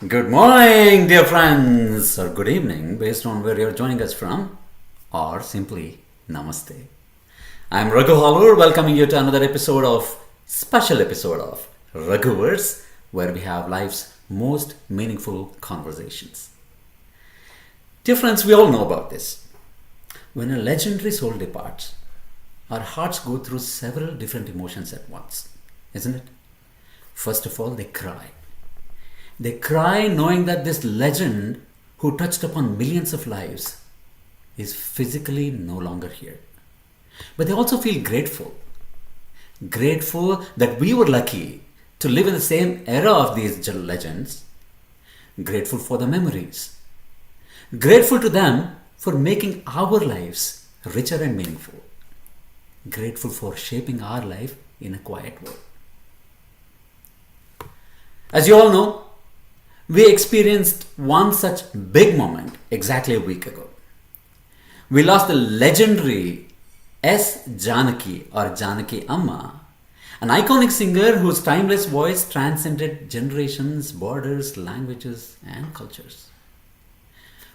Good morning, dear friends, or good evening, based on where you're joining us from, or simply Namaste. I'm Raghuverse, welcoming you to another special episode of Raghuverse, where we have life's most meaningful conversations. Dear friends, we all know about this. When a legendary soul departs, our hearts go through several different emotions at once, isn't it? First of all, they cry. They cry knowing that this legend who touched upon millions of lives is physically no longer here. But they also feel grateful. Grateful that we were lucky to live in the same era of these legends. Grateful for the memories. Grateful to them for making our lives richer and meaningful. Grateful for shaping our life in a quiet way. As you all know, we experienced one such big moment exactly a week ago. We lost the legendary S. Janaki or Janaki Amma, an iconic singer whose timeless voice transcended generations, borders, languages, and cultures.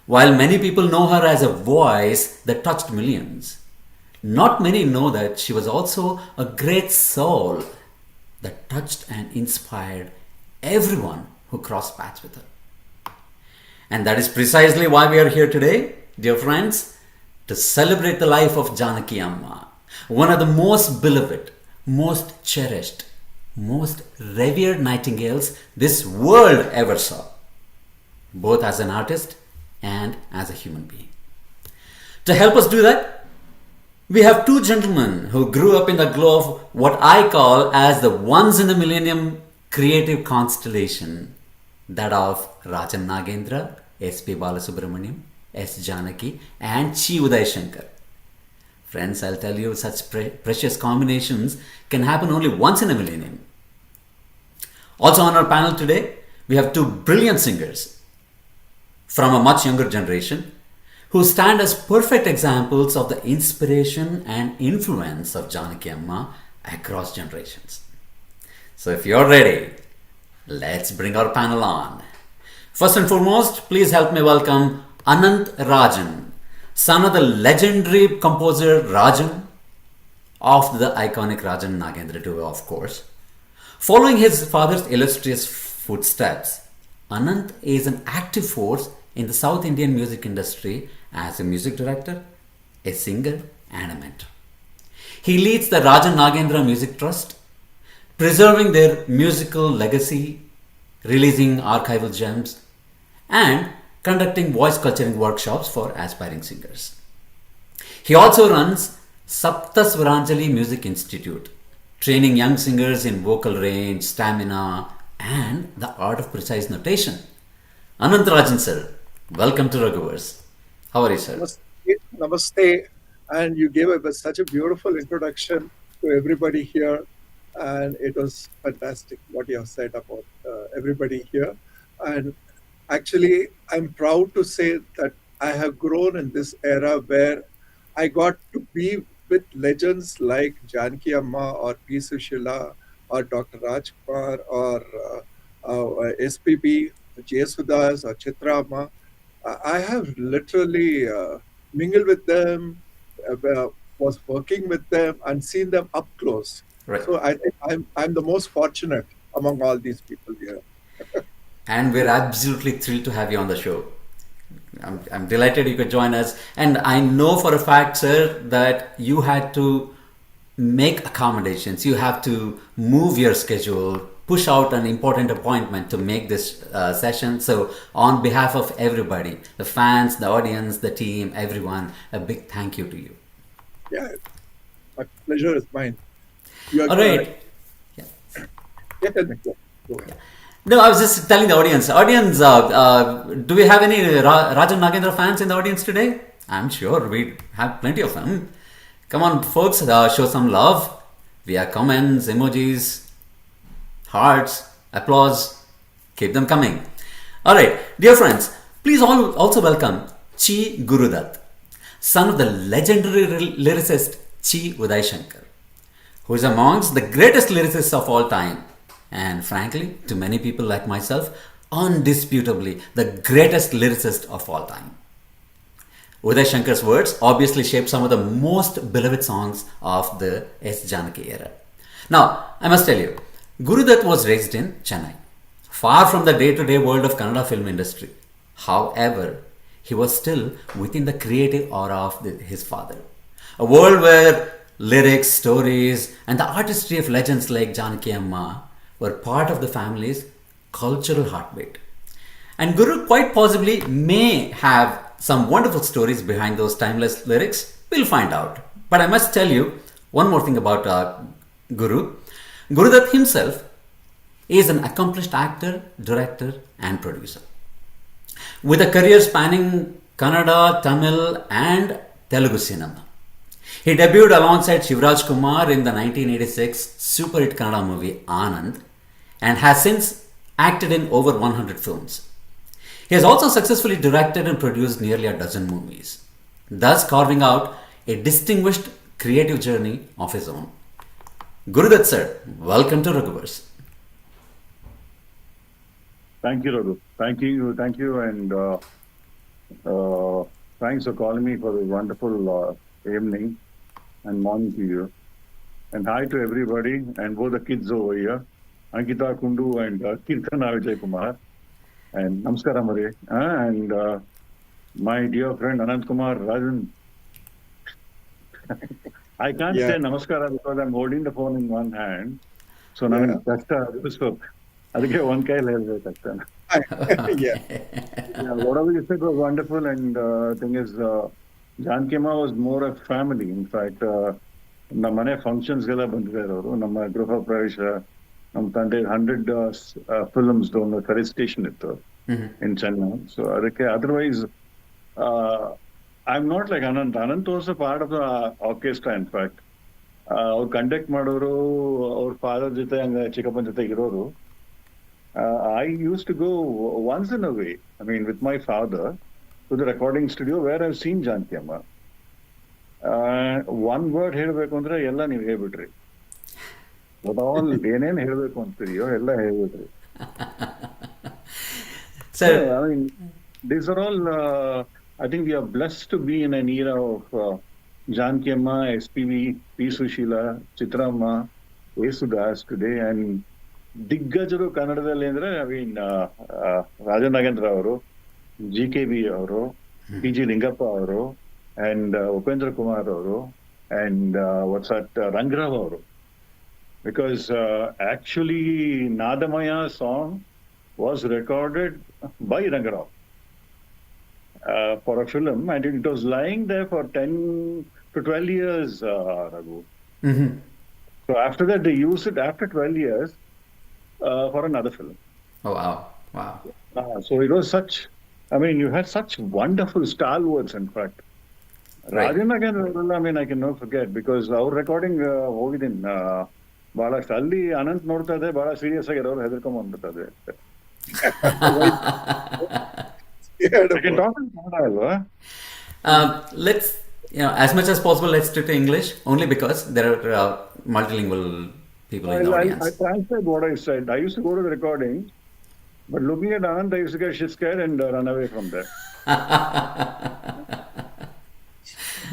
While many people know her as a voice that touched millions, not many know that she was also a great soul that touched and inspired everyone who crossed paths with her. And that is precisely why we are here today, dear friends, to celebrate the life of Janaki Amma, one of the most beloved, most cherished, most revered nightingales this world ever saw, both as an artist and as a human being. To help us do that, we have two gentlemen who grew up in the glow of what I call as the once in a millennium creative constellation, that of Rajan Nagendra, S.P. Balasubramaniam, S. Janaki, and Chi Udayashankar. Friends, I'll tell you, such precious combinations can happen only once in a millennium. Also on our panel today, we have two brilliant singers from a much younger generation who stand as perfect examples of the inspiration and influence of Janaki Amma across generations. So if you're ready, let's bring our panel on. First and foremost, please help me welcome Ananth Rajan, son of the legendary composer Rajan, of the iconic Rajan Nagendra duo, of course. Following his father's illustrious footsteps, Ananth is an active force in the South Indian music industry as a music director, a singer, and a mentor. He leads the Rajan Nagendra Music Trust, preserving their musical legacy, releasing archival gems, and conducting voice culturing workshops for aspiring singers. He also runs Saptasvaranjali Music Institute, training young singers in vocal range, stamina, and the art of precise notation. Ananth Rajan sir, welcome to Raghuverse. How are you, sir? Namaste, namaste. And you gave such a beautiful introduction to everybody here. And it was fantastic what you have said about everybody here. And actually, I'm proud to say that I have grown in this era where I got to be with legends like Janaki Amma or P. Sushila or Dr. Rajkumar or SPB, Jesudas or Chitra Amma. I have literally mingled with them, was working with them, and seen them up close. Right. So I think I'm the most fortunate among all these people here. And we're absolutely thrilled to have you on the show. I'm delighted you could join us. And I know for a fact, sir, that you had to make accommodations. You have to move your schedule, push out an important appointment to make this session. So on behalf of everybody, the fans, the audience, the team, everyone, a big thank you to you. Yeah, my pleasure is mine. All right. Go ahead. No, I was just telling the audience. Do we have any Rajan Nagendra fans in the audience today? I'm sure we have plenty of them. Come on, folks, show some love via comments, emojis, hearts, applause. Keep them coming. All right, dear friends, please also welcome Chi Guru Dutt, son of the legendary lyricist Chi Udayashankar, who is amongst the greatest lyricists of all time, and frankly, to many people like myself, undisputably the greatest lyricist of all time. Udayashankar's words obviously shaped some of the most beloved songs of the S. Janaki era. Now, I must tell you, Guru Dutt was raised in Chennai, far from the day-to-day world of Kannada film industry. However, he was still within the creative aura of his father. A world where lyrics, stories, and the artistry of legends like Janaki Amma were part of the family's cultural heartbeat. And Guru quite possibly may have some wonderful stories behind those timeless lyrics. We'll find out. But I must tell you one more thing about Guru. Guru Dutt himself is an accomplished actor, director, and producer. With a career spanning Kannada, Tamil, and Telugu cinema. He debuted alongside Vijayakumar in the 1986 super hit Kannada movie Anant and has since acted in over 100 films. He has also successfully directed and produced nearly a dozen movies, thus carving out a distinguished creative journey of his own. Guru Dutt sir, welcome to Raghuverse. Thank you, Raghu. Thank you, and thanks for calling me for this wonderful evening and morning to you. And hi to everybody, and both the kids over here, Ankita, Kundu, and Keerthana, Vijayakumar. And Namaskara Mare. And my dear friend Anant Rajan. I can't say Namaskara because I'm holding the phone in one hand. So now ಅದಕ್ಕೆ ಒಂದ್ ಕೈಯಲ್ಲಿ ಹೇಳ್ಬೇಕಾಗ್ತಾನೆ. Whatever you said was wonderful, and thing is, Janaki Amma was more a family. In fact, ನಮ್ಮ ಮನೆ ಫಂಕ್ಷನ್ಸ್ಗೆಲ್ಲ ಬಂದಿದ್ದಾರೆ ಅವರು. ನಮ್ಮ ಗೃಹ ಪ್ರವೇಶ, ನಮ್ಮ ತಂದೆ 100 ಫಿಲ್ಮ್ಸ್ ಒಂದು ಕರೆಜ್ ಸ್ಟೇಷನ್ ಇತ್ತು ಇನ್ ಚೆನ್ನೈ. ಸೊ ಅದಕ್ಕೆ otherwise I am not like Anant. Anant was a part of the orchestra. In fact ಅವ್ರು ಕಂಡಕ್ಟ್ ಮಾಡೋರು, ಅವ್ರ ಫಾದರ್ ಜೊತೆ ಹಂಗ ಚಿಕ್ಕಪ್ಪನ ಜೊತೆ ಇರೋರು. I used to go once in a way, I mean, with my father, to the recording studio where I've seen Janaki Amma. One word ಹೇಳಬೇಕು ಅಂದ್ರೆ ಎಲ್ಲ ನೀವು ಹೇಳ್ಬಿಟ್ರಿ. ಆಲ್ ಏನೇನು ಹೇಳಬೇಕು ಅಂತೀರಿಯೋ ಎಲ್ಲ ಹೇಳ್ಬಿಟ್ರಿ. So I mean, these are all I think we are blessed to be in an era of Janaki Amma, SPV, P. Sushila, Chitramma, Yesudas today, and ದಿಗ್ಗಜರು ಕನ್ನಡದಲ್ಲಿ ಅಂದ್ರೆ I mean Rajan Nagendra ಅವರು, GKB ಅವರು, PG ಲಿಂಗಪ್ಪ ಅವರು, and Upendra Kumar ಅವರು, and Rangarao ಅವರು. Because actually Nadamaya song was recorded by Rangarao for a film, and it was lying there for 10 to 12 years, Raghu. So after that they used it after 12 years for another film. Oh, wow. So it was such, I mean, you had such wonderful stalwarts, in fact. Right. Rajan again, I mean, I can never forget, because our recording ಹೋಗಿದ್ದೀನಿ ಬಹಳಷ್ಟು. ಅಲ್ಲಿ ಅನಂತ್ ನೋಡ್ತಾ ಇದ್ದೆ, ಬಹಳ serious ಆಗಿರೋರು ಹೆದರ್ಕೊಂಡ್ಬಂದ್ಬಿಟ್ಟದೆ. Let's, as much as possible, let's stick to English, only because there are multilingual people in the audience. I translate what I said. I used to go to the recording, but looking at Anant, I used to get shit scared and run away from there.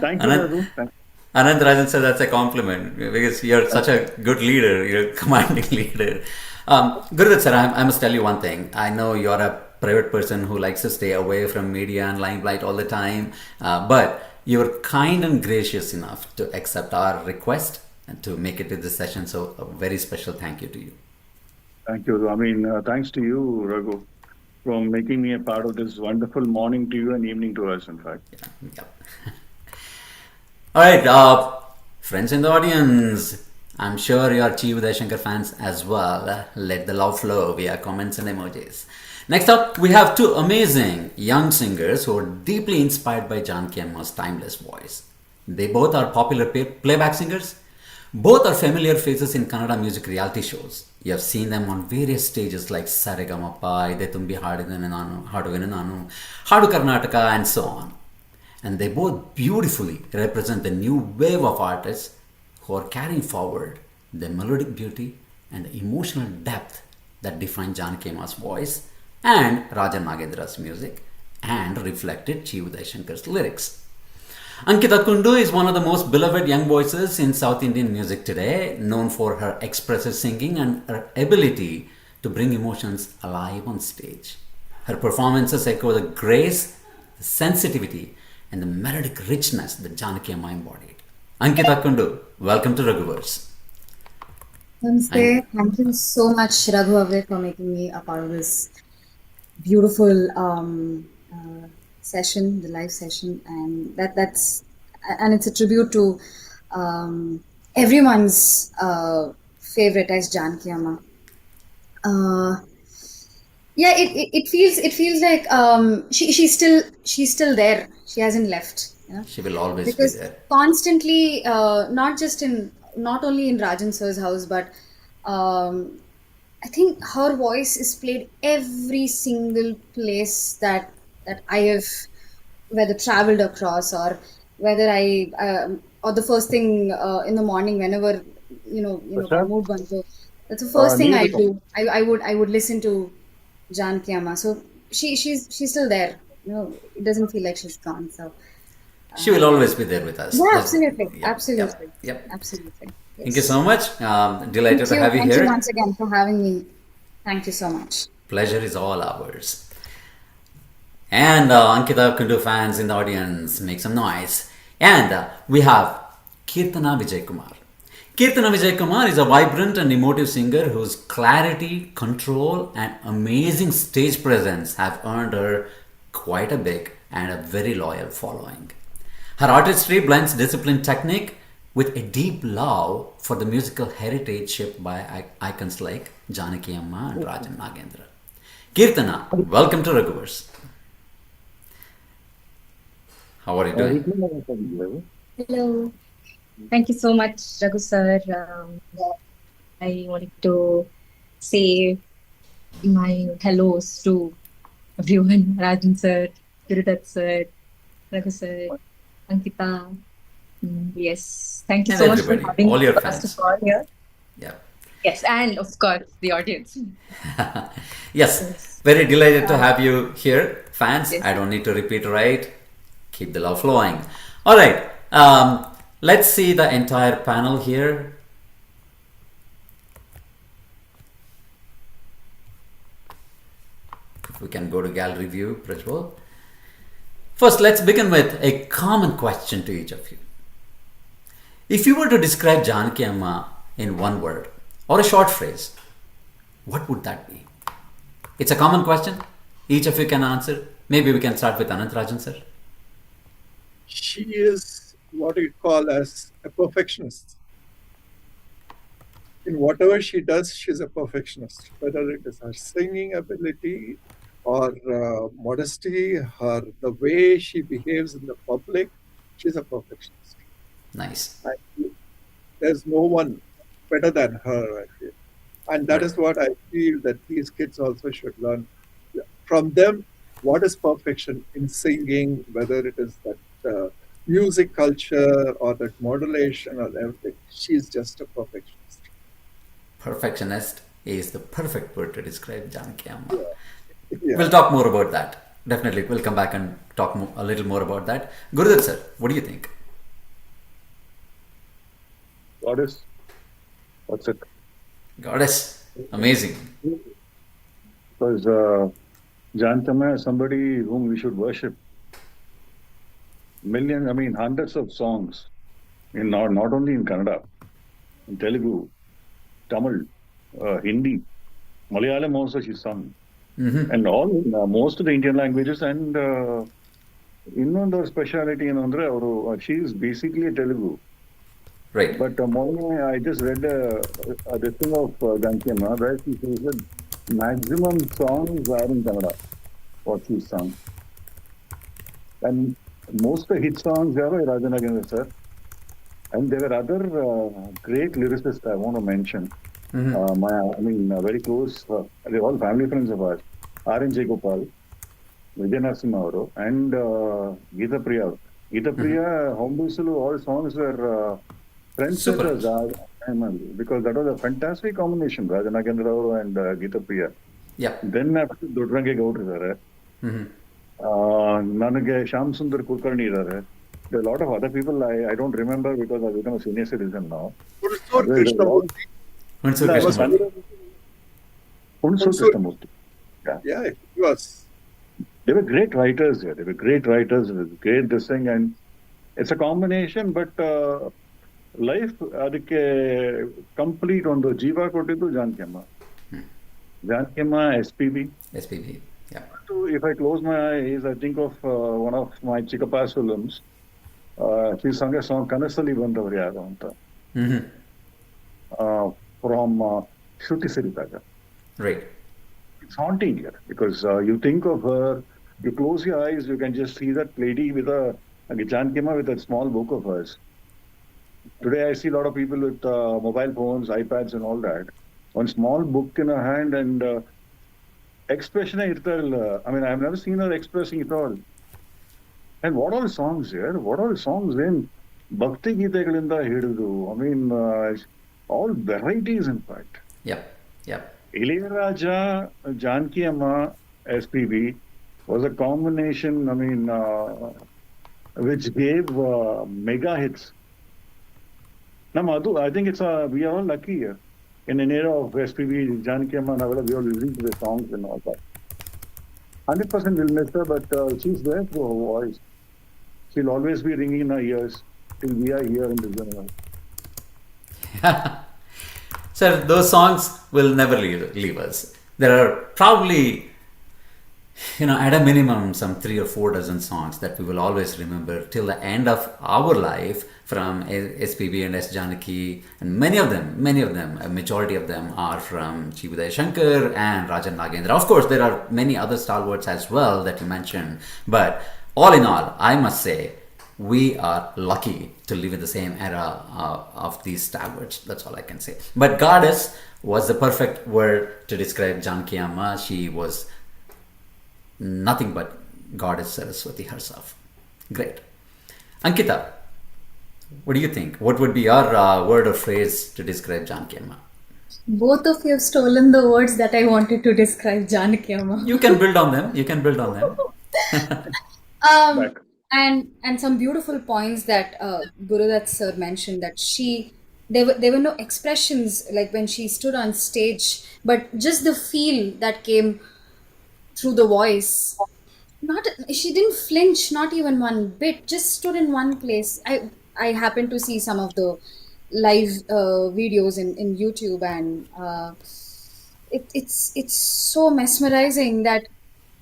Thank you, Raghu. Ananth Rajan said that's a compliment, because you're such a good leader, you're a commanding leader. Guru Dutt sir, I must tell you one thing. I know you're a private person who likes to stay away from media and limelight all the time, but you were kind and gracious enough to accept our request and to make it to this session. So a very special thank you to you. Thank you. I mean, thanks to you, Raghu, for making me a part of this wonderful morning to you and evening to us, in fact. Yeah. All right, friends in the audience, I'm sure you are Chief Udayashankar fans as well. Let the love flow via comments and emojis. Next up, we have two amazing young singers who are deeply inspired by Janaki Amma's timeless voice. They both are popular playback singers. Both are familiar faces in Kannada music reality shows. You have seen them on various stages like Saregamappa, Ide Thumbi Hadidane Naanu, Naguvenu, Hadu Karnataka, and so on. And they both beautifully represent the new wave of artists who are carrying forward the melodic beauty and the emotional depth that define Janaki Amma's voice and Rajan Nagendra's music and reflected Udayashankar's lyrics. Ankita Kundu is one of the most beloved young voices in South Indian music today, known for her expressive singing and her ability to bring emotions alive on stage. Her performances echo the grace, the sensitivity, and the melodic richness that Janaki Amma embodied. Ankita Kundu, welcome to Raghuverse. Namaste. Thank you so much, Raghuverse, for making me a part of this beautiful session, the live session, and and it's a tribute to everyone's favorite as Janaki Amma. Yeah, it feels like she's still there. She hasn't left. You know? She will always Because be there. constantly, not only in Rajan sir's house, but I think her voice is played every single place that I have whether traveled across or whether or the first thing in the morning whenever my mood bans. So that's the first thing I do. I would listen to Janaki Amma. So she's still there. It doesn't feel like she's gone. So she will always be there with us. yeah, absolutely, Yeah, absolutely, yep. absolutely. Yes. Thank you so much. Delighted to have you Thank here. you once again for having me. Thank you so much. Pleasure is all ours. And Ankita Kundu fans in the audience, make some noise. And we have Keerthana Vijayakumar. Keerthana Vijayakumar is a vibrant and emotive singer whose clarity, control, and amazing stage presence have earned her quite a big and a very loyal following. Her artistry blends disciplined technique with a deep love for the musical heritage shaped by icons like Janaki Amma and Rajan Nagendra. Keerthana, welcome to Raghuverse. How are you doing? Hello. Thank you so much, Raghu sir. I wanted to say my hellos to everyone, Rajan sir, Guru Dutt sir, Raghu sir, Ankita. Yes, thank you And so much everybody, for having all your us fans. to call here. Yeah. Yes, and of course the audience. Yes, very delighted to have you here, fans. Yes. I don't need to repeat, right? Keep the love flowing. All right, let's see the entire panel here. If we can go to gallery view, Prajwal. First, let's begin with a common question to each of you. If you were to describe Janaki Amma in one word or a short phrase, what would that be? It's a common question. Each of you can answer. Maybe we can start with Ananth Rajan, sir. She is what you call as a perfectionist. In whatever she does, she's a perfectionist. Whether it is her singing ability or modesty, the way she behaves in the public, she's a perfectionist. Nice. There's no one better than her, I feel. And that is what I feel that these kids also should learn from them. What is perfection in singing, whether it is that music culture or that modulation or everything. She's just a perfectionist. Perfectionist is the perfect word to describe Janaki Amma. Yeah. Yeah. We'll talk more about that. Definitely, we'll come back and talk a little more about that. Gurudatt, sir, what do you think? Goddess. What's it? Goddess. Amazing. Because Janaki Amma is somebody whom we should worship. Hundreds of songs, not only in Kannada, in Telugu, Tamil, Hindi, Malayalam also she sung. Mm-hmm. And all most of the Indian languages and ಇನ್ನೊಂದು speciality ಏನಂದ್ರೆ ಅವರು she is basically a Telugu. Right. But I just read the thing of Janaki Amma where she says that maximum songs are in Kannada, what she sung. And most of the hit songs are by Rajan Nagendra sir. And there were other great lyricists I want to mention. Mm-hmm. Very close, they're all family friends of ours. R.N. J. Gopal, Vijaykumar, and Geeta Priya. Geeta Priya, Hombusalu, all songs were friends with us. Because that was a fantastic combination, Rajan Nagendra and Geeta Priya. Yeah. Then after Dodrange Gaur idare. Nanage Sham Sundar Kulkarni idare. There are a lot of other people I don't remember because I've become a senior citizen now. Hunsur There's a lot. Krishnamurti. Hunsur No, Krishnamurti. Hunsur Hunsur. Krishnamurti. Yeah. Yeah, he was. They were great writers here. They were great writers with great this thing, and it's a combination, but life ಅದಕ್ಕೆ complete ಒಂದು ಜೀವ ಕೊಟ್ಟಿದ್ದು ಜಾನಕಿ ಅಮ್ಮ. ಜಾನಕಿ ಅಮ್ಮ, SPB. SPB. Yeah. So if I close my eyes, I think of one of my Chikappa's films. She sang a song Kanasali Bandavaru Yaru anta. From Shruti Siritaga. Right. It's haunting here because you think of her, you close your eyes, you can just see that lady with Janaki Amma with that small book of hers. Today I see a lot of people with mobile phones, iPads and all that. One small book in her hand and expression. I mean, I've never seen her expressing it all. And what all songs here? What all songs in Bhakti Geetagalinda hididu? I mean, all varieties in fact. Yep. Yep. Ilayaraja, Janaki Amma, SPB was a combination, I mean, which gave mega hits. Now, Maathu, I think we are all lucky here. In an era of SPB, Janaki Amma, we all listen to the songs and all that. 100% we'll miss her, but she's there through her voice. She'll always be ringing in our ears till we are here in this universe. Sir, those songs will never leave us. There are probably, at a minimum, some 3 or 4 dozen songs that we will always remember till the end of our life from SPB and S. Janaki, and many of them, a majority of them are from Udayashankar and Rajan Nagendra. Of course, there are many other stalwarts as well that you mentioned, but all in all, I must say, we are lucky to live in the same era of these stalwarts. That's all I can say. But goddess was the perfect word to describe Janaki Amma. She was nothing but goddess Saraswati herself. Great. Ankita, what do you think? What would be your word or phrase to describe Janaki Amma? Both of you have stolen the words that I wanted to describe Janaki Amma. You can build on them. Back. And some beautiful points that Guru Dutt sir mentioned, that there were no expressions like when she stood on stage, but just the feel that came through the voice. She didn't flinch, not even one bit, just stood in one place. I happened to see some of the live videos in YouTube, and it's so mesmerizing that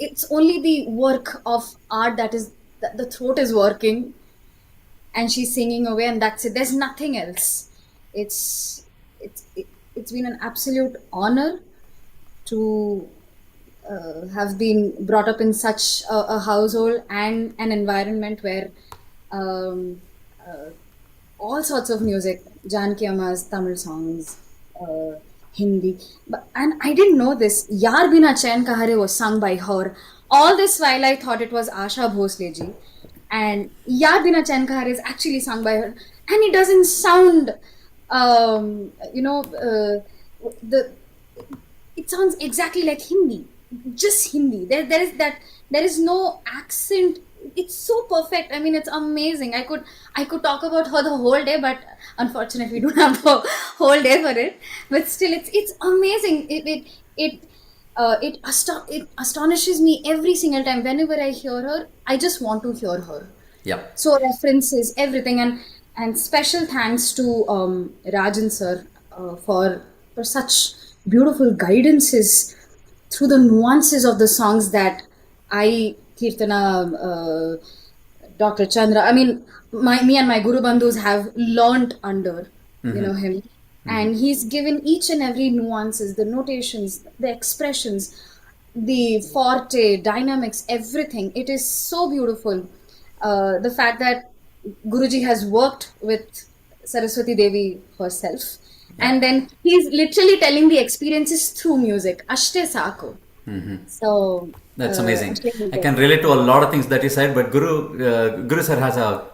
it's only the work of art that the throat is working and she's singing away, and that's it. There's nothing else. It's been an absolute honor to have been brought up in such a household and an environment where all sorts of music, Janaki Amma's Tamil songs, Hindi, and I didn't know this. Yaar Bina Chain Kahare was sung by her. All this while I thought it was Asha Bhosle ji, and Yaar Bina Chain Kahare is actually sung by her, and it doesn't sound, it sounds exactly like Hindi, just Hindi. There is no accent. It's so perfect. I mean, it's amazing. I could talk about her the whole day, but unfortunately, we don't have the whole day for it. But still, it's amazing. It astonishes me every single time. Whenever I hear her, I just want to hear her. Yeah. So references, everything, and special thanks to Rajan sir for such beautiful guidances through the nuances of the songs that Keerthana, Dr. Chandra, I mean, me and my Guru Bandhus have learnt under him. And he's given each and every nuances, the notations, the expressions, the forte, dynamics, everything. It is so beautiful. The fact that Guruji has worked with Saraswati Devi herself. And then he's literally telling the experiences through music. Ashte Sako. So that's amazing. I can relate to a lot of things that you said, but Guru sir has a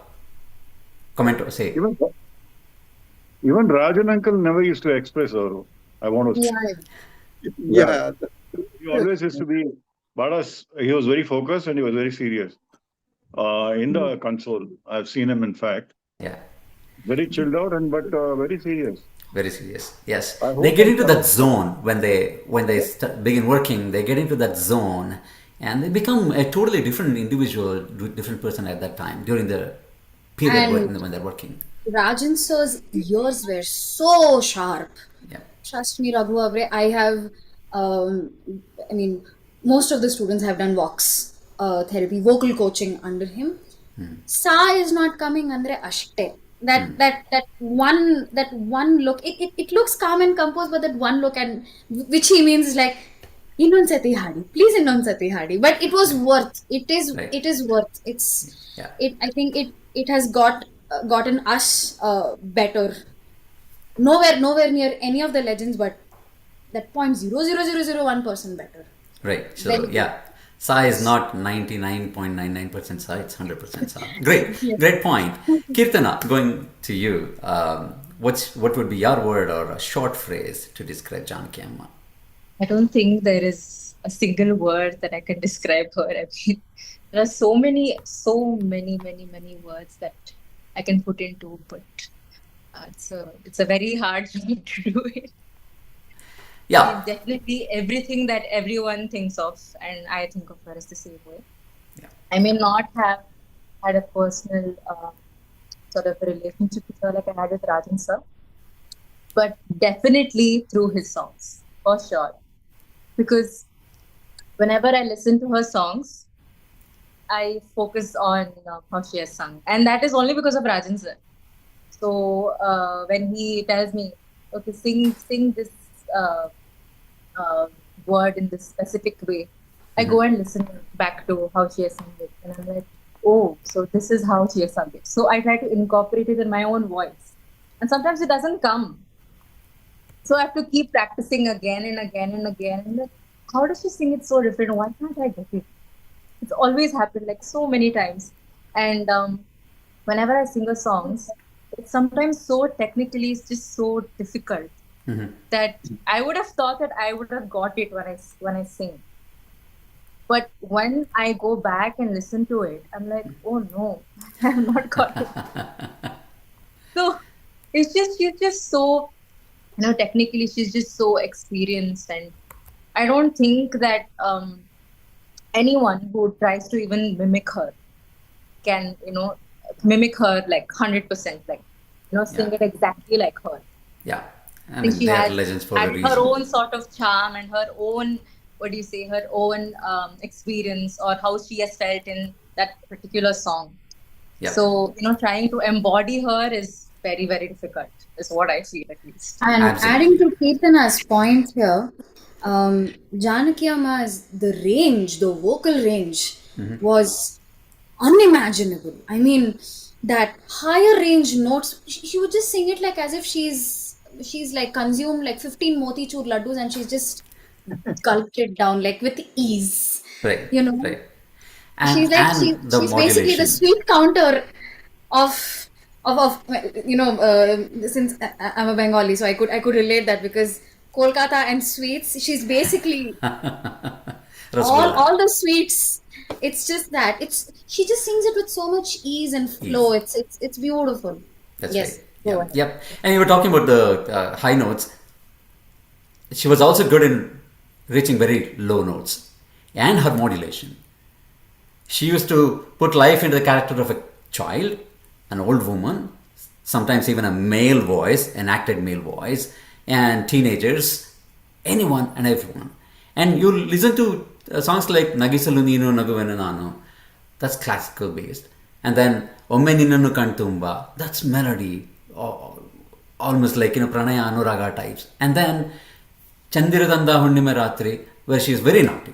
comment to say. Even Rajan uncle never used to express her. I want to say. Yeah. He he always used to be, he was very focused and he was very serious in the console. I've seen him, in fact. Yeah. Very chilled out but very serious. Very serious. Yes, I hope they get into that- that zone when they begin working. They get into that zone, and they become a totally different individual, different person at that time during the period And- when they're working. Rajan sir's ears were so sharp. Yeah, Trust me, Raghuverse, I have, I mean, most of the students have done vox therapy, vocal coaching under him. Sa is not coming under ashte. That one look, it looks calm and composed, but that one look, and which he means like, Innon Sati Hadi, please Innon Sati Hadi. But it was worth. It is. Right. It is worth. It's. Yeah. I think it has gotten us better. Nowhere near any of the legends, but that 0.00001% better. right. So Very yeah, Sa is not 99.99% Sa; it's 100% Sa. Great point. Keerthana, going to you. What would be your word or a short phrase to describe Janaki Amma? I don't think there is a single word that I can describe her. I mean, there are so many words that I can put into, but it's a very hard job to do it. Yeah, Definitely everything that everyone thinks of, and I think of her as the same way. Yeah. I may not have had a personal sort of a relationship with her like I had with Rajan sir, but definitely through his songs, for sure. Because whenever I listen to her songs, I focus on how she has sung, and that is only because of Rajan sir. So when he tells me, okay, sing this word in this specific way, I go and listen back to how she has sung it, and I'm like, oh, so this is how she has sung it. So I try to incorporate it in my own voice, and sometimes it doesn't come. So I have to keep practicing again and again and again. And like, how does she sing it so different? Why can't I get it? It's always happened like so many times. And whenever I sing her songs, it's sometimes so technically, it's just so difficult that I would have thought that I would have got it when I sing. But when I go back and listen to it, I'm like, oh no, I have not got it. So it's just, she's just so, technically she's just so experienced, and I don't think that anyone who tries to even mimic her can, mimic her like 100%, like, sing it exactly like her. yeah. I I mean, think she they are has legends for a had reason. her own sort of charm and her own, her own experience, or how she has felt in that particular song. Yeah. So, trying to embody her is very, very difficult, is what I feel at least. And Absolutely. adding to Keerthana's point here, Janaki Amma's the vocal range was unimaginable. I mean, that higher range notes, she would just sing it like as if she's like consumed like 15 motichur laddus and she's just gulped it down like with ease. Right. You know? Right. She's like she's basically the sweet counter of since I'm a Bengali, so I could relate that, because Kolkata and sweets, she's basically all the sweets. It's just that she just sings it with so much ease and flow. It's beautiful. That's yes. right. Go Yeah. ahead. Yep. And you were talking about the high notes. She was also good in reaching very low notes and her modulation. She used to put life into the character of a child, an old woman, sometimes even a male voice, an acted male voice, and teenagers, anyone and everyone. And you listen to songs like Nagisalu, Neenu, Naguvenu, Naanu, that's classical based. And then Omme Ninnanu Kantumba, that's melody, almost like Pranaya Anuraga types. And then Chandiradanda Hunnime Ratri, where she is very naughty.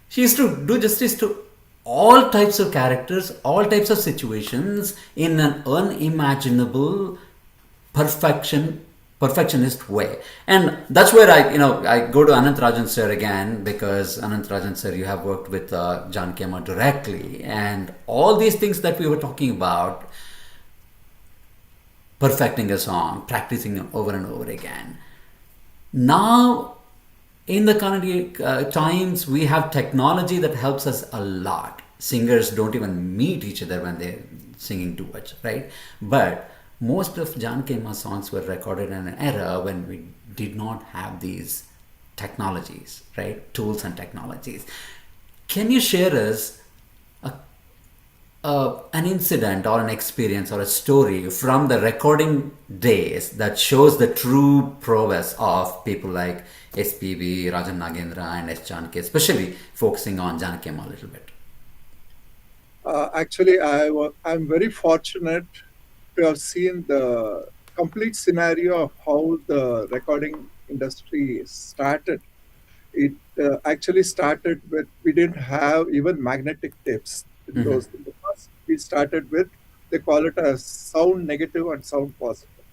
She used to do justice to all types of characters, all types of situations in an unimaginable perfectionist way. And that's where I go to Ananth Rajan sir again, because Ananth Rajan sir, you have worked with Janaki Amma directly, and all these things that we were talking about, perfecting a song, practicing it over and over again. Now in the current times, we have technology that helps us a lot. Singers don't even meet each other when they're singing duets, right? But most of Janaki Amma songs were recorded in an era when we did not have these technologies, right? Tools and technologies. Can you share us an incident or an experience or a story from the recording days that shows the true prowess of people like SPB, Rajan Nagendra, and S. Janaki, especially focusing on Janaki Amma a little bit? Actually, I'm very fortunate to have seen the complete scenario of how the recording industry started. It actually started with, we didn't have even magnetic tapes in those in the past. We started with, they call it as sound negative and sound positive.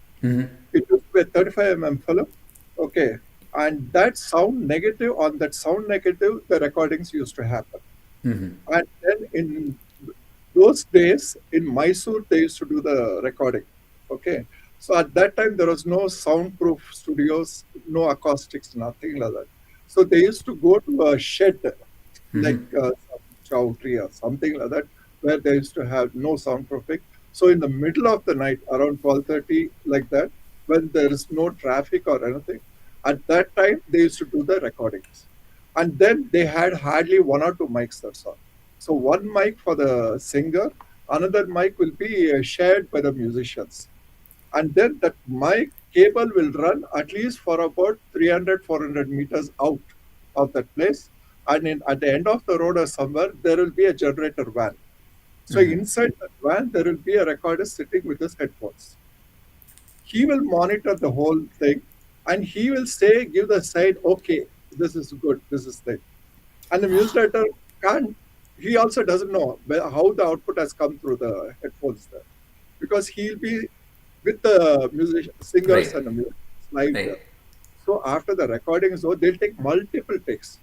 It used to be a 35 film, okay, and that sound negative, on that sound negative, the recordings used to happen. And then in those days in Mysore, they used to do the recording. Okay. So at that time, there was no soundproof studios, no acoustics, nothing like that. So they used to go to a shed, like some chowdhury or something like that, where they used to have no soundproofing. So in the middle of the night, around 12:30, like that, when there is no traffic or anything, at that time, they used to do the recordings. And then they had hardly one or two mics, that's all. So one mic for the singer, another mic will be shared by the musicians. And then that mic cable will run at least for about 300, 400 meters out of that place. And at the end of the road or somewhere, there will be a generator van. So inside that van, there will be a recorder sitting with his headphones. He will monitor the whole thing and he will say, give the side, okay, this is good, this is thing. And the music director can't, he also doesn't know how the output has come through the headphones there. Because he'll be with the singers and the musicians live there. So after the recording is over, they'll take multiple takes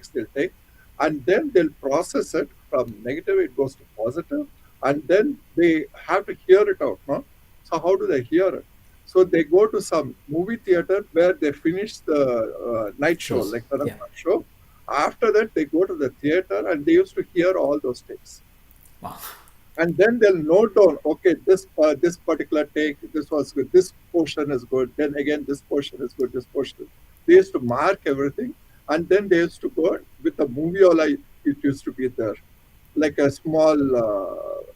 they'll take, and then they'll process it from negative, it goes to positive, and then they have to hear it out. No? So how do they hear it? So they go to some movie theater where they finish the night show, like the show. After that, they go to the theater and they used to hear all those takes. Wow. And then they'll note down, okay, this particular take, this was good, this portion is good, then again, this portion is good, this portion. They used to mark everything, and then they used to go with the moviola, it used to be there, like a small,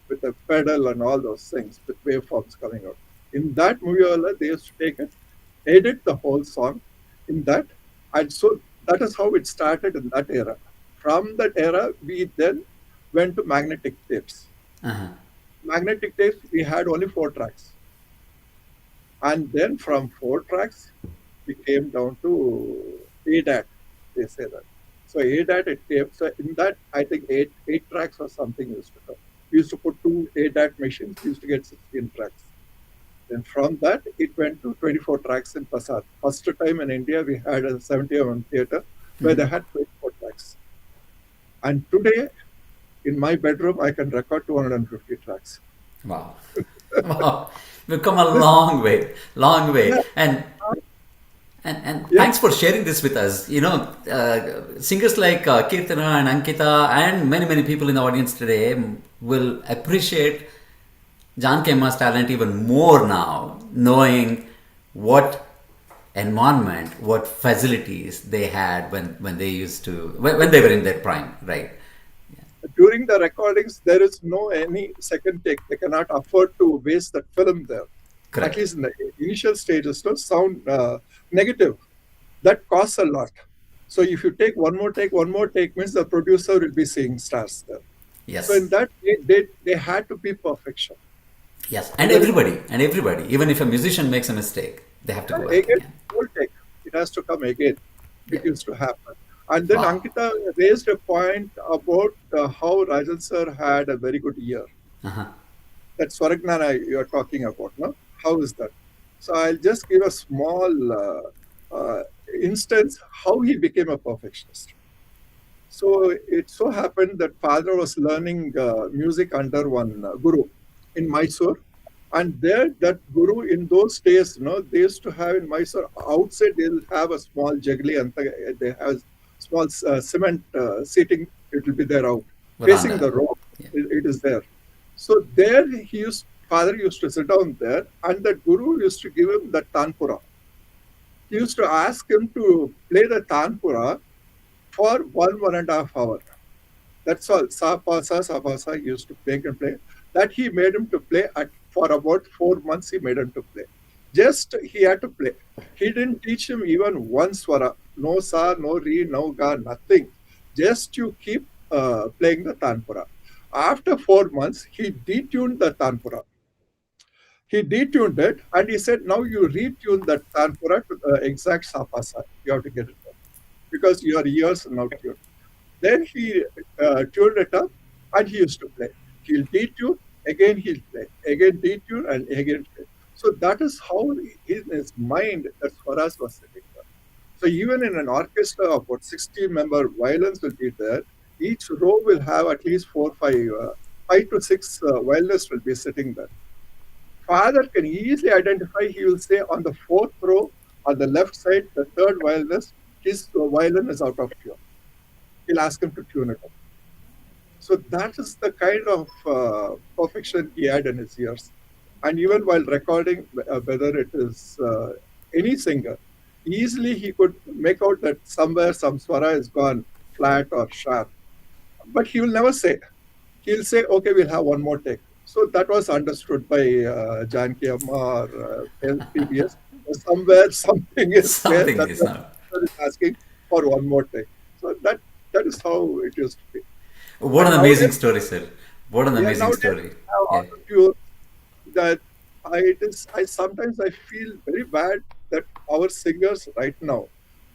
with a pedal and all those things, with waveforms coming out. In that moviola, they used to take it, edit the whole song in that, and so that is how it started in that era. From that era, we then went to magnetic tapes. Magnetic tapes, we had only 4 tracks. And then from 4 tracks, we came down to ADAT, they say that. So ADAT it came, so in that, I think 8 tracks or something used to come. We used to put 2 ADAT machines, we used to get 16 tracks. Then from that, it went to 24 tracks in Prasad. First time in India, we had a 70mm theater where they had 24 tracks. And today, in my bedroom, I can record 250 tracks. Wow. Wow. We've come a long way. Yeah. And thanks for sharing this with us. You know, singers like Keerthana and Ankita and many people in the audience today will appreciate Janaki Amma's talent even more now, knowing what environment, what facilities they had when they used to, when they were in their prime, right? During the recordings, there is no any second take. They cannot afford to waste that film there. Correct. At least in the initial stages, no sound negative. That costs a lot. So if you take one more take means the producer will be seeing stars there. Yes. So in that they had to be perfection. Yes, and everybody, even if a musician makes a mistake, they have to go again. Whole take. It has to come again. It used to happen. And then Ankita raised a point about how Rajan sir had a very good year. That Swaragnana you are talking about, no? How is that? So I'll just give a small instance how he became a perfectionist. So it so happened that father was learning music under one guru in Mysore. And there, that guru in those days, they used to have in Mysore outside. They'll have a small jagli, and they have small cement seating. It will be there out facing the Veranda. road. Yeah. It is there. So there, father used to sit down there, and the guru used to give him the tanpura. He used to ask him to play the tanpura for 1.5 hours. That's all. Sa pa sa, he used to make and play. That he made him to play for about 4 months. He made him to play. Just he had to play. He didn't teach him even one swara. No sa, no re, no ga, nothing. Just you keep playing the tanpura. After 4 months, he detuned the tanpura. He detuned it, and he said, now you retune that tanpura to the exact sa pa sa. You have to get it done because your ears are now tuned. Then he tuned it up, and he used to play. He'll detune, again he'll play, again detune, and again play. So that is how in his mind that swaras was sitting there. So even in an orchestra of about 60-member violins will be there. Each row will have at least 5 to 6 violinists will be sitting there. Father can easily identify. He will say on the 4th row on the left side, the 3rd violinist, his violin is out of tune. He'll ask him to tune it up. So that is the kind of perfection he had in his ears. And even while recording, whether it is any singer, easily he could make out that somewhere some swara is gone flat or sharp. But he will never say. He'll say, okay, we'll have one more take. So that was understood by Janaki Amma or PBS. Somewhere something is there Something that is the not. singer is asking for one more take. So that is how it used to be. What And an amazing nowadays, story, sir. What an amazing nowadays story. we have Yeah. auto-tune that I sometimes I feel very bad that our singers right now,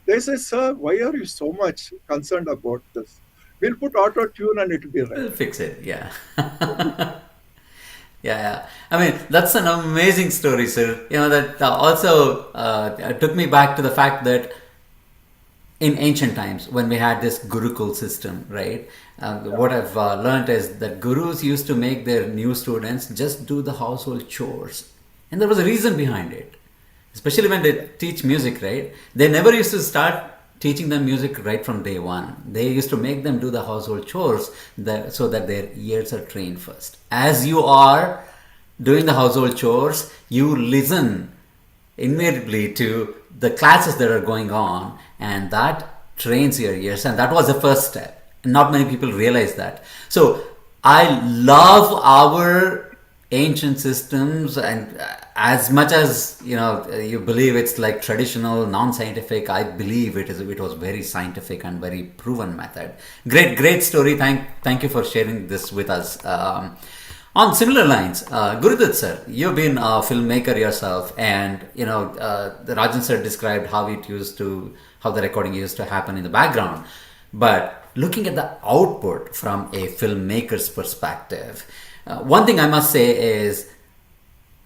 they say, sir, why are you so much concerned about this? We'll put auto-tune and it will be right. We'll fix it. Yeah. Yeah. I mean, that's an amazing story, sir. That also took me back to the fact that in ancient times, when we had this Gurukul system, right? What I've learned is that gurus used to make their new students just do the household chores. And there was a reason behind it. Especially when they teach music, right? They never used to start teaching them music right from day one. They used to make them do the household chores so that their ears are trained first. As you are doing the household chores, you listen inevitably to the classes that are going on, and that trains your ears, and that was the first step. Not many people realize that. So I love our ancient systems, and as much as you believe it's like traditional non-scientific, I believe it was very scientific and very proven method. Great story. Thank you for sharing this with us. On similar lines, Guru Dutt sir, you've been a filmmaker yourself, and the Rajan sir described how the recording used to happen in the background. But looking at the output from a filmmaker's perspective, one thing I must say is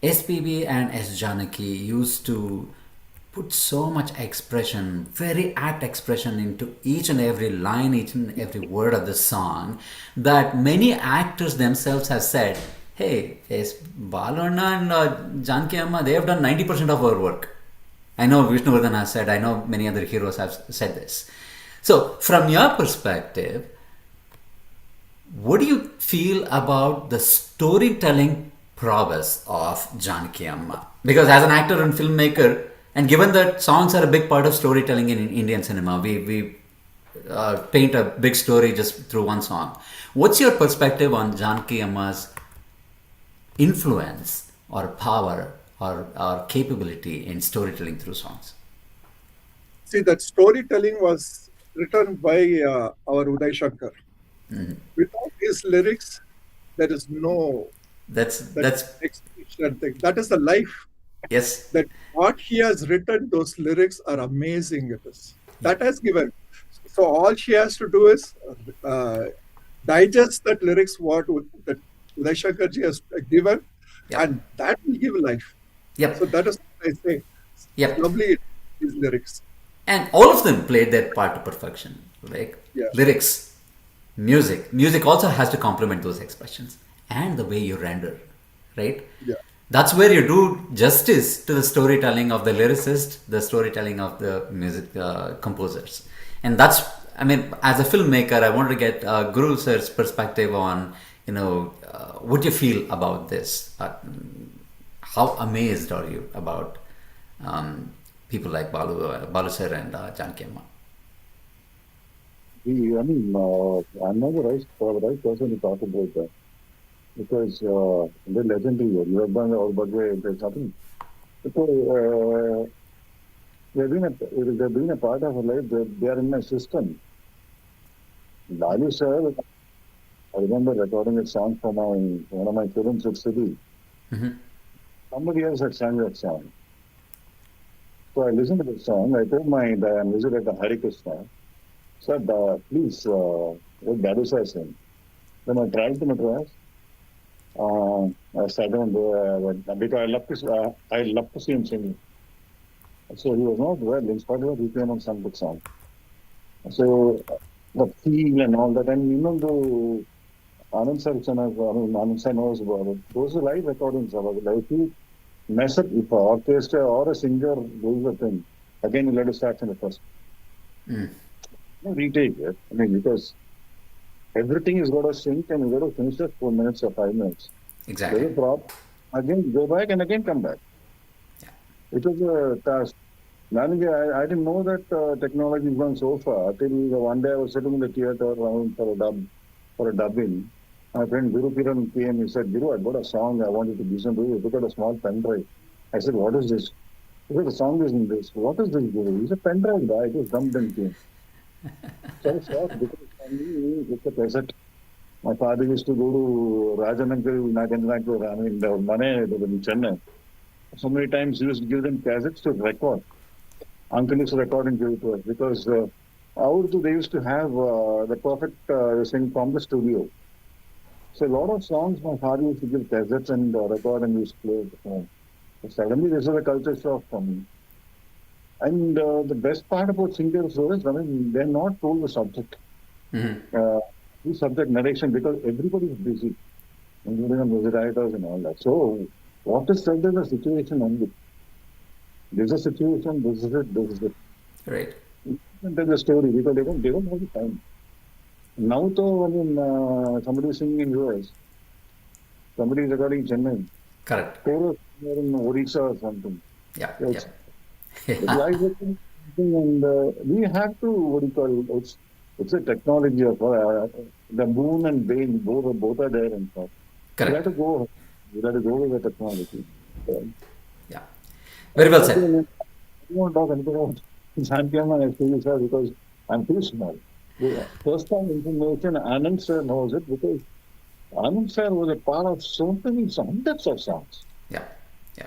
SPB and S. Janaki used to put so much expression, very apt expression into each and every line, each and every word of the song, that many actors themselves have said, hey, S. Balana and Janaki Amma, they have done 90% of our work. I know Vishnuvardhan has said, I know many other heroes have said this. So, from your perspective, what do you feel about the storytelling prowess of Janaki Amma? Because as an actor and filmmaker, and given that songs are a big part of storytelling in Indian cinema, we paint a big story just through one song. What's your perspective on Janaki Amma's influence or power or capability in storytelling through songs? See, that storytelling was written by our Udayashankar. Without his lyrics, there is no That's expression thing. That is the life. yes. That what he has written, those lyrics are amazing. It is that has given. So all she has to do is digest that lyrics what that Udayashankar ji has given, Yep. and that will give life. Yep. So that is what I say. Yep. Lovely his lyrics. And all of them played their part to perfection. Like Yeah. lyrics, music also has to complement those expressions, and the way you render, right? Yeah. That's where you do justice to the storytelling of the lyricist, the storytelling of the music composers. And that's, I mean, as a filmmaker, I wanted to get Guru sir's perspective on, what you feel about this. How amazed are you about people like Balu sir and Janaki Amma? I'm not the right person to talk about that. Because they're legendary. You have done all but there's nothing. So they've been a part of our life. They are in my system. Gaali sir, I remember recording a song for one of my films at City. Mm-hmm. Somebody else had sang that song. So I listened to the song. I told my music at the Hare Krishna, said, please, what Gaali sir sang. Then I tried to Madras. I sat down there because I love to see him singing. So he was not well. In spite of that, he came and sang the song. So the feel and all that, and even though Anant sir knows about it. Those are live recordings about it. Like if you mess up, if an orchestra or a singer does a thing, again you let it start from the first. Retake it. Because everything is got to sync and you got to finish it 4 minutes or 5 minutes. Exactly. There's a problem. Again, go back and again come back. Yeah. It was a task. I didn't know that technology has gone so far. Till one day I was sitting in the theatre for a dubbing. My friend Guru Kiran came. He said, Guru, I got a song I wanted to listen to. He took out a small pen drive. I said, what is this? He said, the song is in this. What is this, Guru? He's a pen drive guy. I just dumped and came. So I was shocked because for me, it's a cassette. My father used to go to Rajan uncle, the Mane in Chennai. So many times he used to give them cassettes to record. Uncle used to record and give it to us because they used to have the perfect thing from the studio. So a lot of songs my father used to give cassettes and record and used to play at home. So suddenly this is a culture shock for me. And the best part about singers is, they're not told the subject. Mm-hmm. The subject narration because everybody is busy, including the music writers and all that. So what is said is the situation only. This is a situation, this is it. Right. And tell the story because they don't have the time. Now though, somebody is singing in US, somebody is recording Chennai. Correct. Chorus in Odisha or something. Yeah. It's live and we have to, it's a technology of the moon and Bane, both are there and stuff. Correct. You have to go with the technology. Yeah. Very well said. I won't talk anything about Janaki Amma and SPV sir because I'm too small. First time information, Anant sir knows it because Anant sir was a part of so many hundreds of songs. Yeah.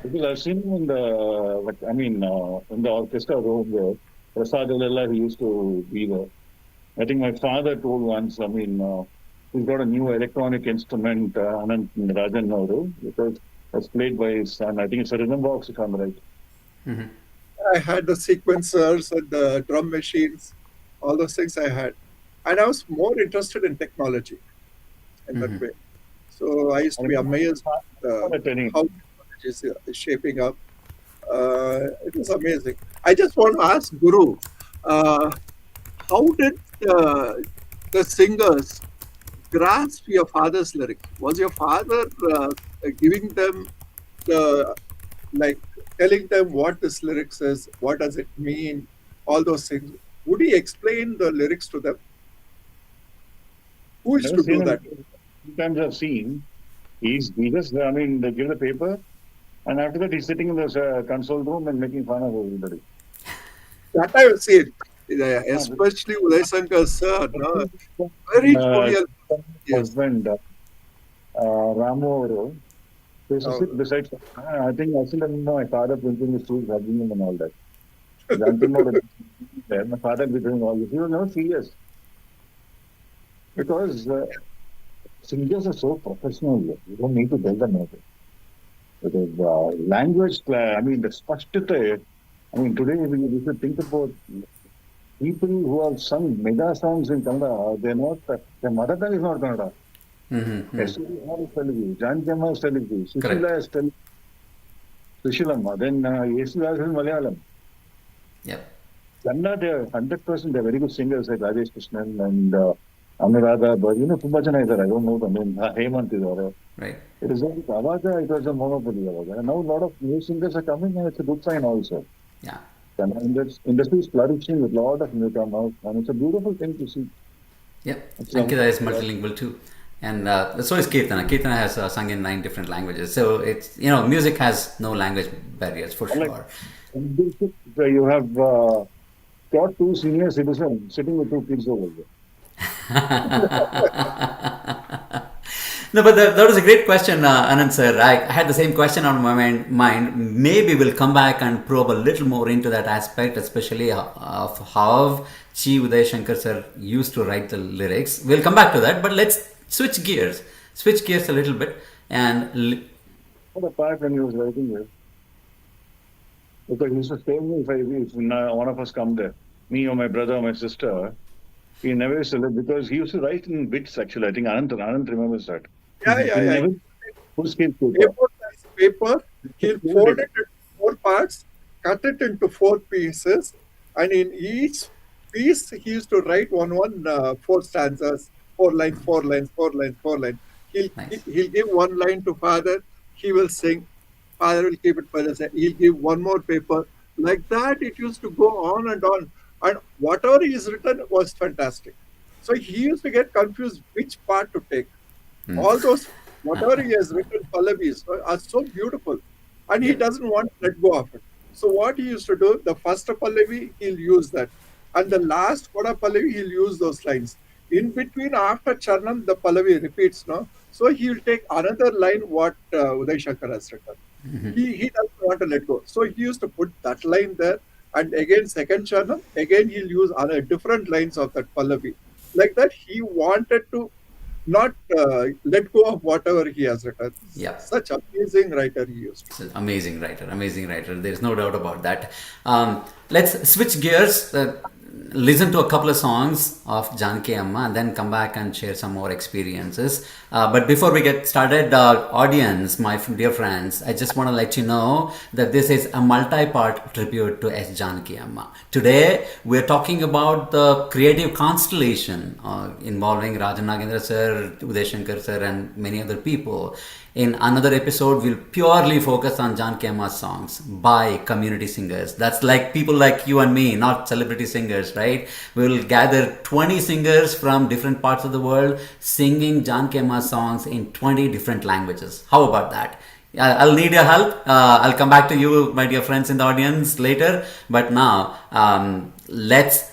Because I've seen him in the orchestra room there. Prasad Lalla, he used to be there. I think my father told once, he's got a new electronic instrument, Anant Rajan now, because it's played by his son. I think it's a rhythm box, if I'm right. Mm-hmm. I had the sequencers and the drum machines, all those things I had. And I was more interested in technology in that way. So I used to be amazed how technology is shaping up. It was amazing. I just want to ask Guru, how did the singers grasp your father's lyrics? Was your father giving them telling them what this lyrics is, what does it mean, all those things? Would he explain the lyrics to them? Who used to do that? Sometimes I've seen, they give the paper, and after that he's sitting in the console room and making fun of everybody. That I have seen. Especially Udayashankar sir, very jovial. Husband, Ramu, they used to sit beside. I still remember my father printing his shoes, hugging him and all that. My father be doing all this. He was never serious. Because singers are so professional. You don't need to tell them anything. Because language, the spashtita. Today we should think about people who have sung mega songs in Kannada. They're not, their mother tongue is not Kannada. S.P.R. is Telugu, Janaki Amma is Telugu, Sushila is Telugu. Sushilamma. Then Yesudas is Malayalam. Yep. Kannada, they're 100%, they're very good singers like Rajesh Krishnan and Anuradha, but ತುಂಬಾ ಜನ ಇದ್ದಾರೆ. I don't know the name. Hemant ಇದ್ದಾರೆ. Right. It is ಅವಾಗ it was a monopoly ಅವಾಗ. Now a lot of new singers are coming and it's a good sign also. Yeah. Kannada industry is flourishing with a lot of newcomers and it's a beautiful thing to see. Yep. Ankita is multilingual too. And so is Keerthana. Keerthana has sung in 9 different languages. So it's, music has no language barriers for sure. You have got 2 senior citizens sitting with 2 kids over there. No, but that was a great question, Anant sir. I had the same question on my mind. Maybe we'll come back and probe a little more into that aspect, especially of how Chi Udayashankar sir used to write the lyrics. We'll come back to that, but let's switch gears a little bit. And For the part when he was writing it, because he used to tell me if one of us come there, me or my brother or my sister, he never used to live because he used to write in bits actually. I think Anant remembers that. Yeah. Never full scale Paper, he'll fold it into 4 parts, cut it into 4 pieces, and in each piece he used to write 4 stanzas, 4 lines, 4 lines, 4 lines, 4 lines. He'll give 1 line to father, he will sing, father will keep it for the side, he'll give 1 more paper. Like that it used to go on, and whatever he's written was fantastic. So he used to get confused which part to take. All those, whatever he has written, Pallavis are so beautiful, and he doesn't want to let go of it. So what he used to do, the first Pallavi, he'll use that, and the last Koda Pallavi, he'll use those lines. In between, after Charnam, the Pallavi repeats, no? So he will take another line what Udayashankar has written. He doesn't want to let go. So he used to put that line there, and again second Charnam, again he'll use other different lines of that Pallavi. Like that, he wanted to not let go of whatever he has written. Yeah. Such amazing writer he used to. Amazing writer. There's no doubt about that. Let's switch gears, listen to a couple of songs of Janaki Amma, and then come back and share some more experiences. But before we get started, audience, my dear friends, I just want to let you know that this is a multi-part tribute to S. Janaki Amma. Today, we're talking about the creative constellation involving Rajan Nagendra sir, Udayashankar sir, and many other people. In another episode, we'll purely focus on Janaki Amma's songs by community singers. That's like people like you and me, not celebrity singers, right? We'll gather 20 singers from different parts of the world singing Janaki Amma's songs in 20 different languages. How about that? I'll need your help. I'll come back to you, my dear friends in the audience, later. But now, let's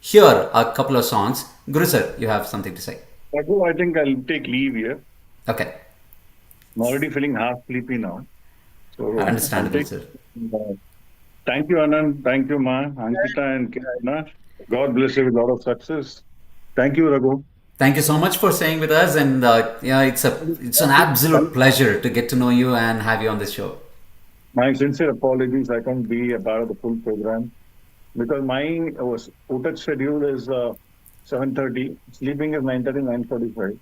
hear a couple of songs. Guru sir, you have something to say. I think I'll take leave here. Okay. I'm already feeling half sleepy now. So Understandable, sir. Thank you, Anant. Thank you, Ma, Ankita, and Keerthana. God bless you with a lot of success. Thank you, Raghu. Thank you so much for staying with us, and it's an absolute pleasure to get to know you and have you on this show. My sincere apologies. I can't be a part of the full program because my Udayyankar schedule is 7:30. Sleeping is 9:30, 9:45.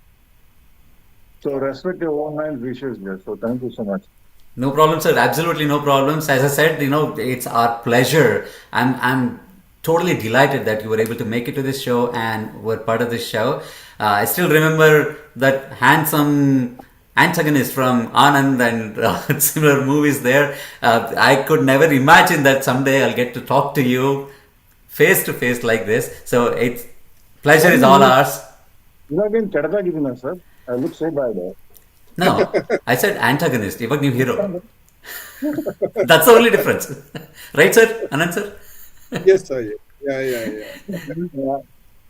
So respect your own man's wishes here. So thank you so much. No problem, sir. Absolutely no problems. As I said, it's our pleasure. I'm totally delighted that you were able to make it to this show and were part of this show. I still remember that handsome antagonist from Anant and similar movies there. I could never imagine that someday I'll get to talk to you face to face like this. So it's pleasure is all ours. You have been Chadagidina, sir. I look so bad. No, I said antagonist. Iವಾಗ ನೀವು hero. That's the only difference. Right, sir? Anant, sir? Yes, sir. Yeah.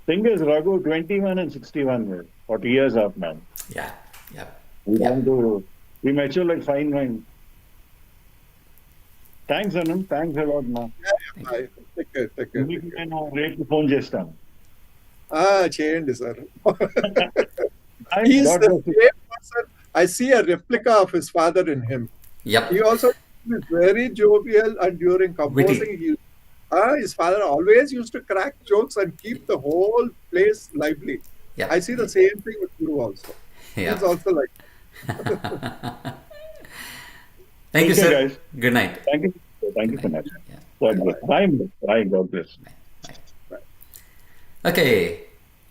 Thing is, Raghu, 21 and 61 years, 40 years up, man. Yeah. We mature like fine wine. Thanks, Anant. Thanks a lot, man. Yeah. Take care. నేను రేపు phone చేస్తాను. చేయండి sir. He's the same person. I see a replica of his father in him. Yep. He also is very jovial, and during composing, his father always used to crack jokes and keep the whole place lively. Yep. I see the same thing with Guru also. Yeah. He's also like. Thank you, Take care, sir. guys. Good night. Thank you. Thank you so much. Yeah. God bless. Bye. God bless. Bye. Right. Okay.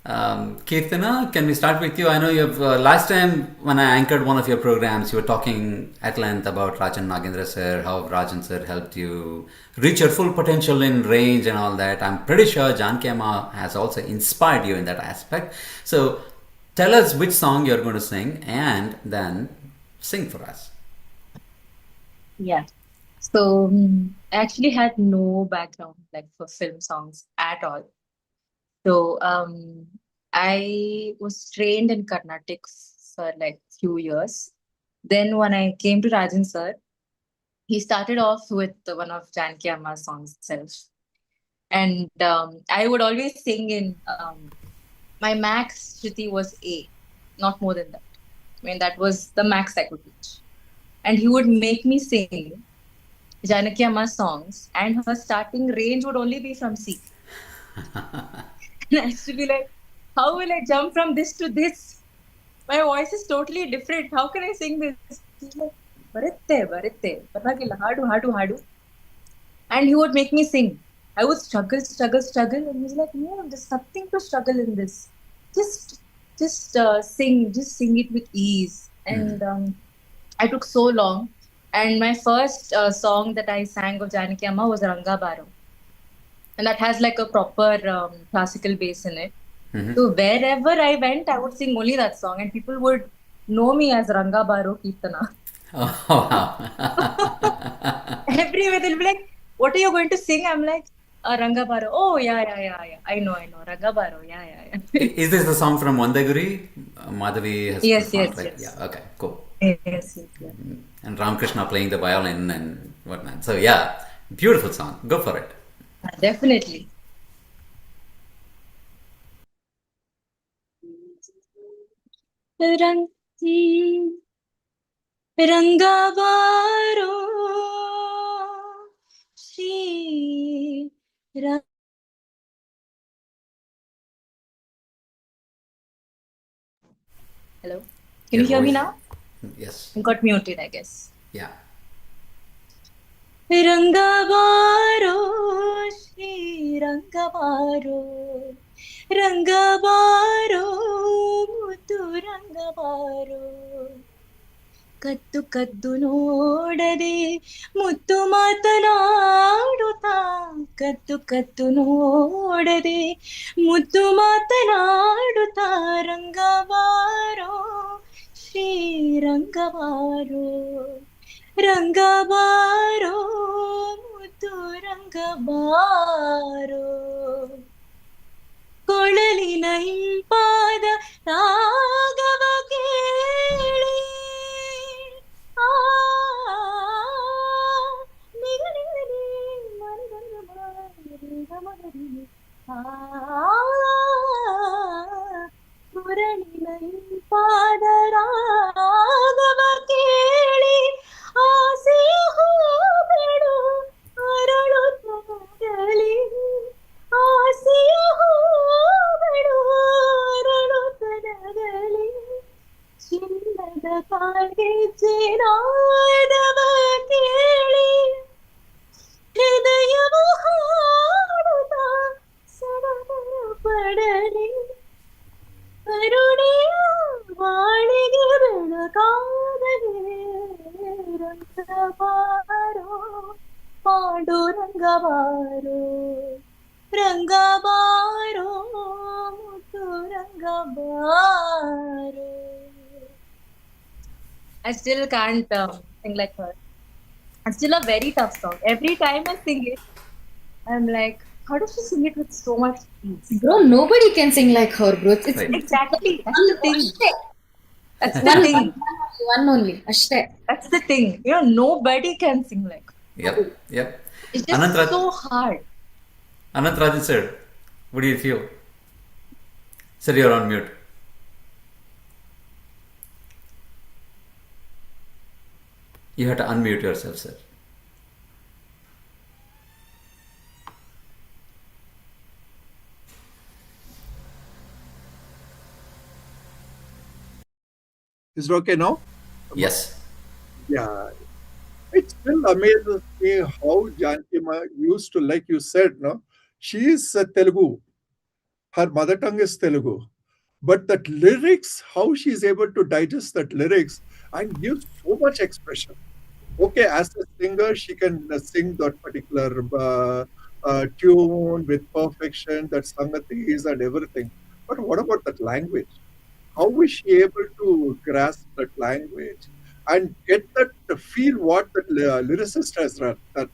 Keerthana, can we start with you? I know you've last time when I anchored one of your programs, you were talking at length about Rajan Nagendra sir, how Rajan sir helped you reach your full potential in range and all that. I'm pretty sure Janaki Amma has also inspired you in that aspect. So tell us which song you're going to sing and then sing for us. Yeah. So I actually had no background like for film songs at all. So I was trained in Carnatic for like few years. Then when I came to Rajan sir, he started off with one of Janaki Amma's songs itself. And I would always sing in my max Shruti was A, not more than that. I mean, that was the max I could reach. And he would make me sing Janaki Amma's songs, and her starting range would only be from C. And I used to be like, how will I jump from this to this? My voice is totally different. How can I sing this? He's like, Baritte, paragilla, hadu. And he would make me sing. I would struggle. And he's like, no, there's nothing to struggle in this. Just sing it with ease. And I took so long. And my first song that I sang of Janaki Amma was Ranga, Baro. And that has like a proper classical bass in it. So wherever I went, I would sing only that song. And people would know me as Ranga, Baro, Keerthana. Oh, wow. Everywhere they'll be like, what are you going to sing? I'm like, Ranga, Baro. Oh, yeah. I know. Ranga, Baro. Yeah. Is this the song from Vandaguri? Madhavi has Yes. Yeah, okay, cool. Yes. And Ramakrishna playing the violin and whatnot. So yeah, beautiful song. Go for it. Definitely. Ranga Baro Shri Ranga. Hello? Can you hear me now? Yes. I got muted, I guess. Yeah. Ranga Baro Shri Ranga Baro Ranga Baro Muthu Ranga Baro Kattu Kattu Nodade Muttu Matanaduta Kattu Kattu Nodade Muttu Matanaduta Ranga Baro Shri Ranga Baro Ranga Baro Muthu Ranga Baro Kodalina Impada Ragava Keli Kodalina Impada Ragava Keli Asiya hobedu aralu tangali Asiya hobedu aralu tangali Chinnada kaage jinadava keli Hridayava haduta sadana padali Karuniya valige belakadale Ranga Baro Panduranga Baro Ranga Baro Muthu Ranga Baro. I still can't sing like her. It's still a very tough song. Every time I sing it, I'm like, how does she sing it with so much ease? Bro, nobody can sing like her, bro. It's Right. Exactly. That's the thing. That's the one, thing. one only. Ashte. That's the thing. You know, nobody can sing like her. Yep. It's just Anant Raj- so hard. Ananth Rajan sir, what do you feel? Sir, you're on mute. You have to unmute yourself, sir. Is it okay now? Yes. Yeah. It still amazes me how Janaki Ma used to, like you said, no, she is Telugu. Her mother tongue is Telugu. But that lyrics, how she is able to digest that lyrics and give so much expression. Okay, as a singer, she can sing that particular tune with perfection, that sangatis and everything. But what about that language? How is she able to grasp that language and get that feel what that lyricist has done? That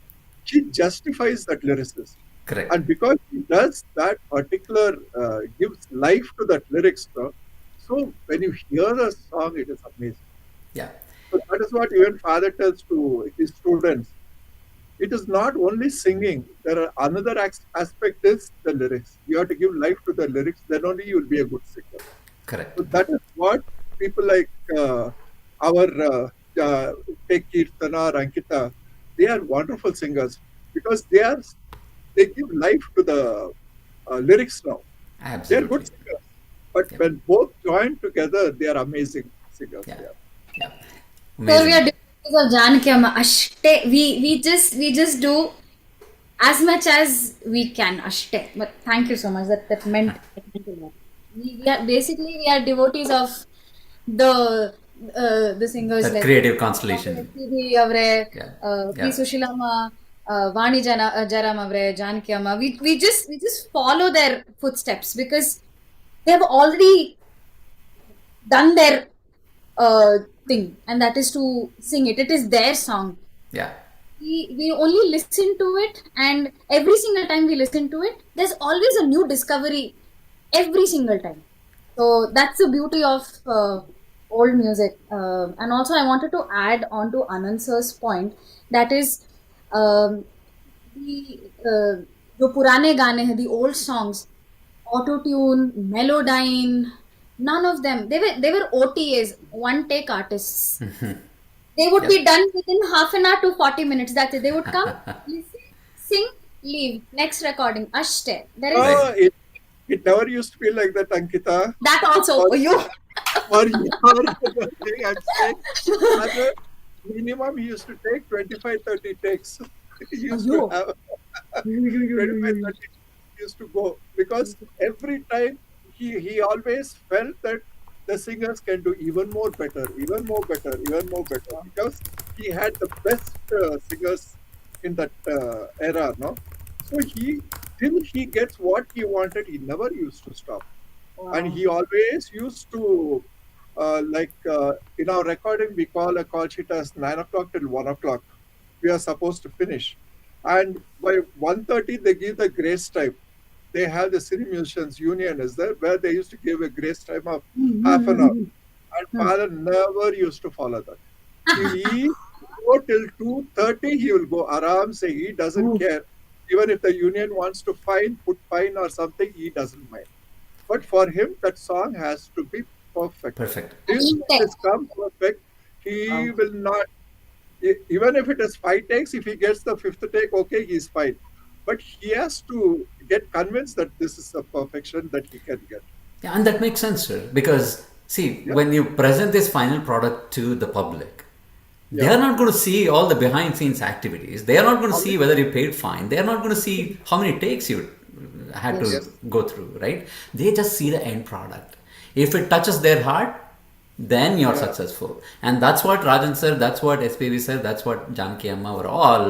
she justifies that lyricist, Correct. and because she does that particular gives life to that lyrics. No? So when you hear the song, it is amazing. Yeah. So that is what even Father tells to his students. It is not only singing. There are another aspect is the lyrics. You have to give life to the lyrics. Then only you will be a good singer. Correct. So that is what people like our take Keerthana or Ankita, they are wonderful singers because they give life to the lyrics now. They are good Absolutely. singers, but Yeah. when both join together, they are amazing singers. Yeah. Yeah. Yeah. So we are Amazing. devotees of Janaki Amma. Ashte. We just do as much as we can. Ashte. But thank you so much. That meant a lot. We are devotees of the the singers That like creative constellation. SPB avre, Yeah. P. Yeah. Sushilama, Vani Jaram avre, Janaki Amma. We just follow their footsteps because they have already done their thing, and that is to sing it. It is their song. Yeah. We only listen to it, and every single time we listen to it, there's always a new discovery every single time. So that's the beauty of old music. And also, I wanted to add on to Anand sir's point, that is, um, the जो पुराने गाने हैं, the old songs, auto tune, melodyne, none of them. They were OTAs, one take artists. They would Yeah. be done within half an hour to 40 minutes. That's it. They would come, listen, sing, leave. Next recording. Ashte. There is No, it never used to be like that, Ankita. that also. Or, You. or your thing, I'm saying. As a minimum, he used to take 25, 30 takes. He used to You. have 25, 30 used to go because every time he always felt that the singers can do even more better, even more better, even more better because he had the best singers in that era, no? So till he gets what he wanted, he never used to stop, and he always used to in our recording we call a call sheet as 9 o'clock till 1 o'clock. We are supposed to finish, and by 1:30 they give the grace time. They have the city musicians union is there where they used to give a grace time of half an hour, and father never used to follow that. He go till 2:30. He will go aram, say he doesn't care. Even if the union wants to put fine or something, he doesn't mind. But for him, that song has to be perfect. Perfect. Till it is come perfect, he will not. Even if it is 5 takes, if he gets the fifth take, okay, he's fine. But he has to get convinced that this is the perfection that he can get. Yeah, and that makes sense, sir. Because see, Yeah. when you present this final product to the public, they Yeah. are not going to see all the behind scenes activities. They are not going to see whether you paid fine. They are not going to see how many takes you had to Yes. go through, right? They just see the end product. If it touches their heart, then you're Yeah. successful. And that's what Rajan sir, that's what SPV sir, that's what Janaki Amma were all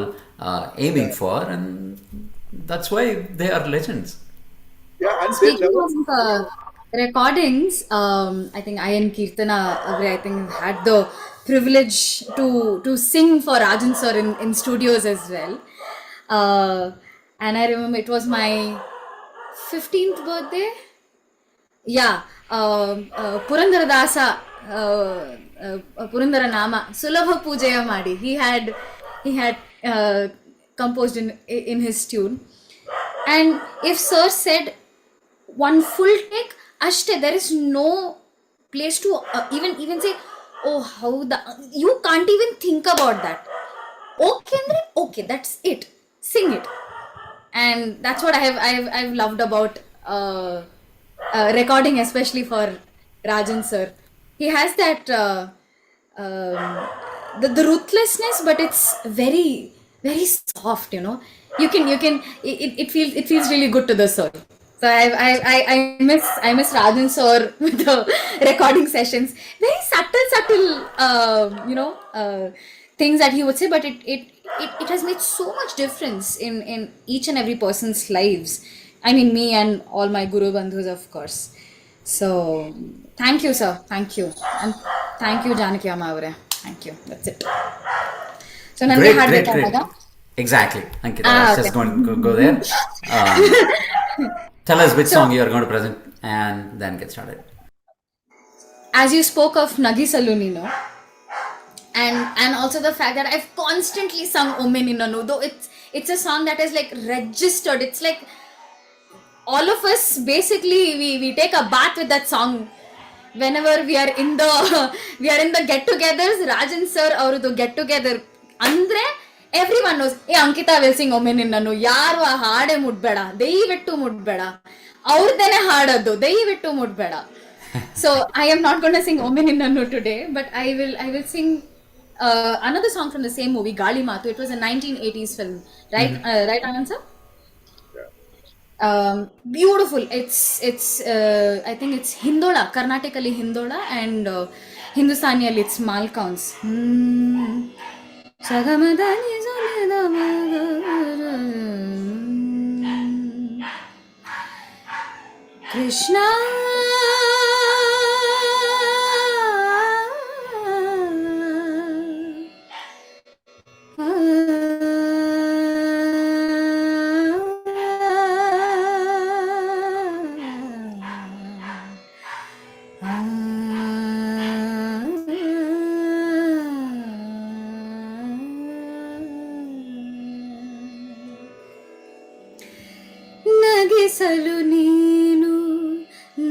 aiming Yeah. for, and that's why they are legends. Yeah, and they Speaking never. of recordings, I think I and Keerthana, I think had the privilege to sing for Rajan sir in studios as well. And I remember it was my 15th birthday. Yeah, Purandara Dasa, Purandara Nama, Sulabha Pujaya Madi. He had composed in his tune. And if sir said one full take, ashte, there is no place to even say, oh, how the you can't even think about that. Okay, Andre, okay, that's it. Sing it. And that's what I've loved about recording, especially for Rajan sir. He has that the ruthlessness, but it's very, very soft, you know. It feels really good to the soul. So I miss Rajan sir with the recording sessions. Very subtle, things that he would say, but it has made so much difference in each and every person's lives. I mean, me and all my Guru Bandhus, of course. So, thank you, sir. Thank you. And thank you, Janaki Amma avare. Thank you. That's it. So, nange Great, haad great, ಬೇಕಾ great. ಇವಾಗ? Exactly. Ankita, I was okay. just going to go there. Tell us which song you are going to present and then get started. As you spoke of Nagisalu, Neenu, and also the fact that I've constantly sung Omme Ninnanu, though it's a song that is like registered. It's like all of us basically we take a bath with that song whenever we are in the get-togethers. Rajan sir ಅವರದು get-together ಅಂದ್ರೆ everyone knows, Ankita will sing Omme Ninnanu, ಯಾರು ಆ ಹಾಡೆ ಮುಟ್ಬೇಡ, ದಯವಿಟ್ಟು ಮುಟ್ಬೇಡ, ಅವ್ರದ್ದೇನೆ ಹಾಡೋದು, ದಯವಿಟ್ಟು ಮುಟ್ಬೇಡ. So I am not going to sing Omme Ninnanu today, but I will sing another song from the same movie, Gaali Maathu. It was a 1980s film, right? Right, Anant sir? Beautiful. It's I think it's Hindola, Karnatically Hindola, and Hindustaniಯಲ್ಲಿ it's Malcounts. Sagamadani Krishna Nagisalu Neenu,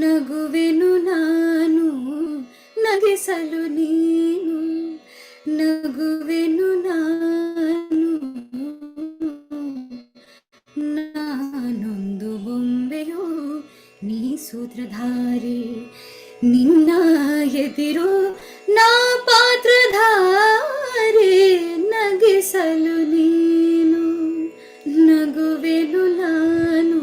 Naguvenu Naanu, Nagisalu Neenu, Naguvenu Naanu, ನಾನೊಂದು ಬೊಂಬೆಯೋ ನೀ ಸೂತ್ರಧಾರಿ, ನಿನ್ನ ಎದಿರೋ ನಾ ಪಾತ್ರಧಾರಿ, ನಗಿಸಲು ನೀನು ನಗುವೆನು ನಾನು,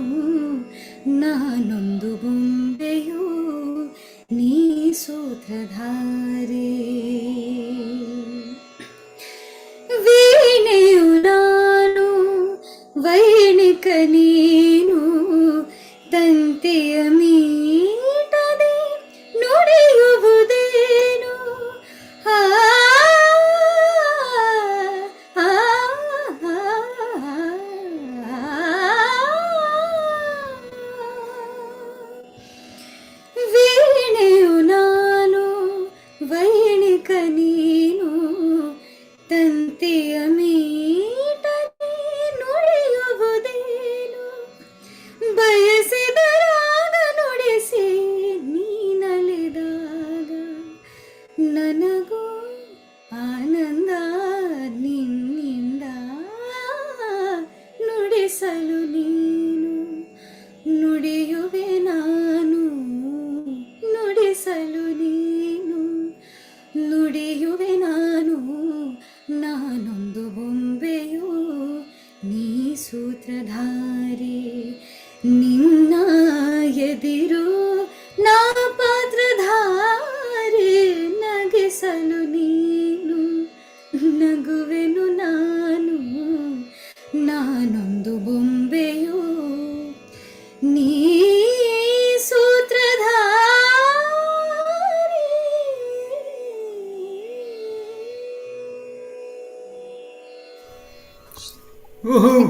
ನಾನೊಂದು ಬೊಂಬೆಯೋ ನೀ ಸೂತ್ರಧಾರಿ. ವೀಣೆಯು ನಾನು ವೈಣಿಕ ನೀನು, ತಂತಿಯ ಮೀಟದೆ ನುಡಿಯುವುದೇನು, ವೀಣೆಯು ನಾನು ವೈಣಿಕ ನೀನು, ತಂತಿಯ ಮೀಟದೆ ನುಡಿಯುವುದೇನು, ಬಯಸಿದರಾಗ ನುಡಿಸಿ ನೀನಲಿದಾಗ ನನಗೂ ಆನಂದ ನಿನ್ನಿಂದ, ನುಡಿಸಲು ನೀನು ನುಡಿಯುವೆ ನಾನು, ನುಡಿಸಲು ನೀನು ನುಡಿಯುವೆ ನಾನು, ನಾನೊಂದು ಬೊಂಬೆಯೋ ನೀ ಸೂತ್ರಧಾರಿ, ನಿನ್ನ ಎದಿರು ನಾ ಪಾತ್ರಧಾರಿ, ನಗಿಸಲು ನೀನು ನಗುವೆನು ನಾನು, ನಾನೊಂದು ಬೊಂಬೆಯೋ ನೀ ಸೂತ್ರಧಾರಿ. Woohoo!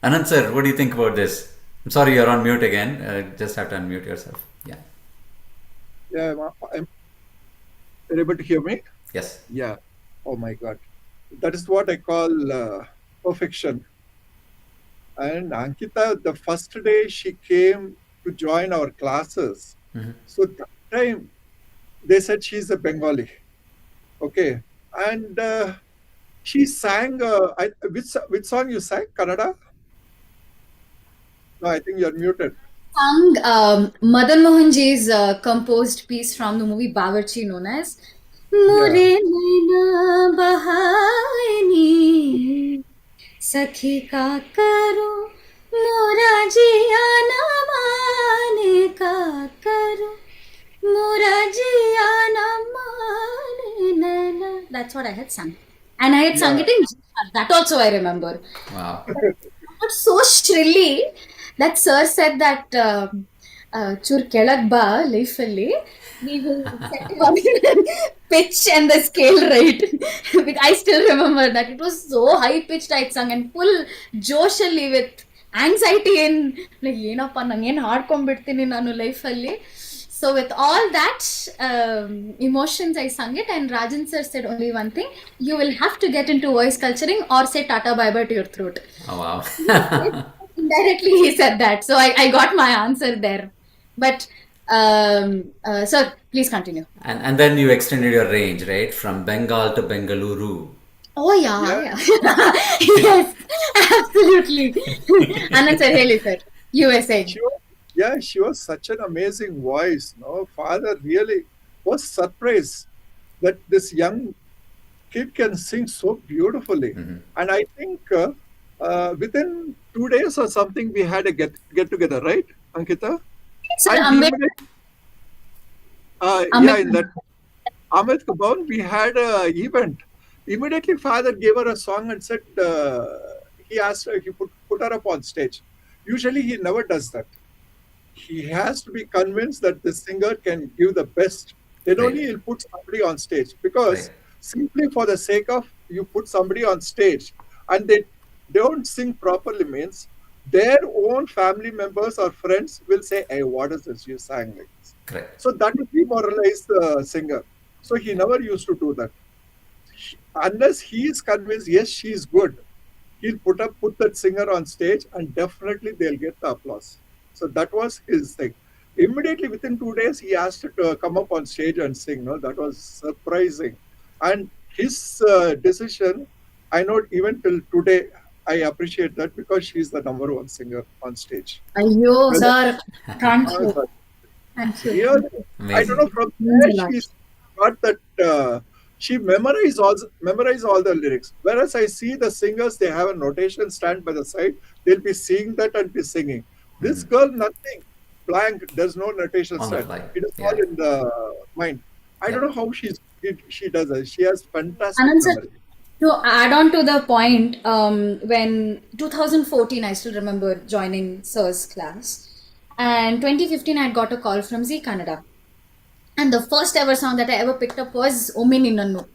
Anant sir, what do you think about this? I'm sorry you're on mute again. Just have to unmute yourself. Yeah. Yeah, you're able to hear me? Yes. Yeah. Oh my God. That is what I call perfection. And Ankita, the first day she came to join our classes, so that time they said she's a Bengali. Okay. And she sang, which song you sang? Kannada? No, I think you're muted. sung Madan Mohanji's composed piece from the movie Bawarchi known as More Naina Bahani Sakhi Ka Karo Mora Jiya Na Mane Ka Karo Mora Jiya Na Mane Naina. That's what I had sung. And I had sung it in Jharkhand. That also I remember. Wow. But so shrilly that sir said that chur kelag ba life-alli, we will set you on the pitch and the scale right. I still remember that it was so high pitched I sung and full joshally with anxiety in like ಏನಪ್ಪ ನಾನು ಏನು ಹಾಡ್ಕೊಂಡ್ಬಿಡ್ತೀನಿ ನಾನು ಲೈಫಲ್ಲಿ. So with all that emotions, I sung it, and Rajan sir said only one thing: you will have to get into voice culturing or say Tata bye bye to your throat. Oh, wow. Indirectly, he said that, so I got my answer there. But sir, please continue. And then you extended your range, right, from Bengal to Bengaluru. Oh yeah. Yes, absolutely. Anant sir, really sir, you were saying. She was such an amazing voice. No, father really was surprised that this young kid can sing so beautifully. And I think within 2 days or something, we had a get together, right, Ankita? Sir, And in that Ahmed Kaban, we had an event. Immediately, father gave her a song and said he asked her, he put her up on stage. Usually, he never does that. He has to be convinced that the singer can give the best. Then only he'll put somebody on stage. Because simply for the sake of you put somebody on stage and they don't sing properly means their own family members or friends will say, hey, what is this? You sang like this. Correct. So that will demoralize the singer. So he never used to do that. Unless he is convinced, yes, she is good, he'll put that singer on stage and definitely they'll get the applause. So that was his thing. Immediately within 2 days, he asked her to come up on stage and sing. No, that was surprising. And his decision, I know even till today, I appreciate that because she's the number one singer on stage. Ayyo, sir. Thank you. Thank you. Really, I don't know, from there she's got that, she memorized all the lyrics. Whereas I see the singers, they have a notation stand by the side. They'll be seeing that and be singing. This girl, nothing. Blank. There's no notation stand. It is all in the mind. I don't know how she does it. She has fantastic memory. To add on to the point, when 2014, I still remember joining Sir's class. And 2015, I got a call from Zee Kannada. And the first ever song that I ever picked up was Omme Ninnannu.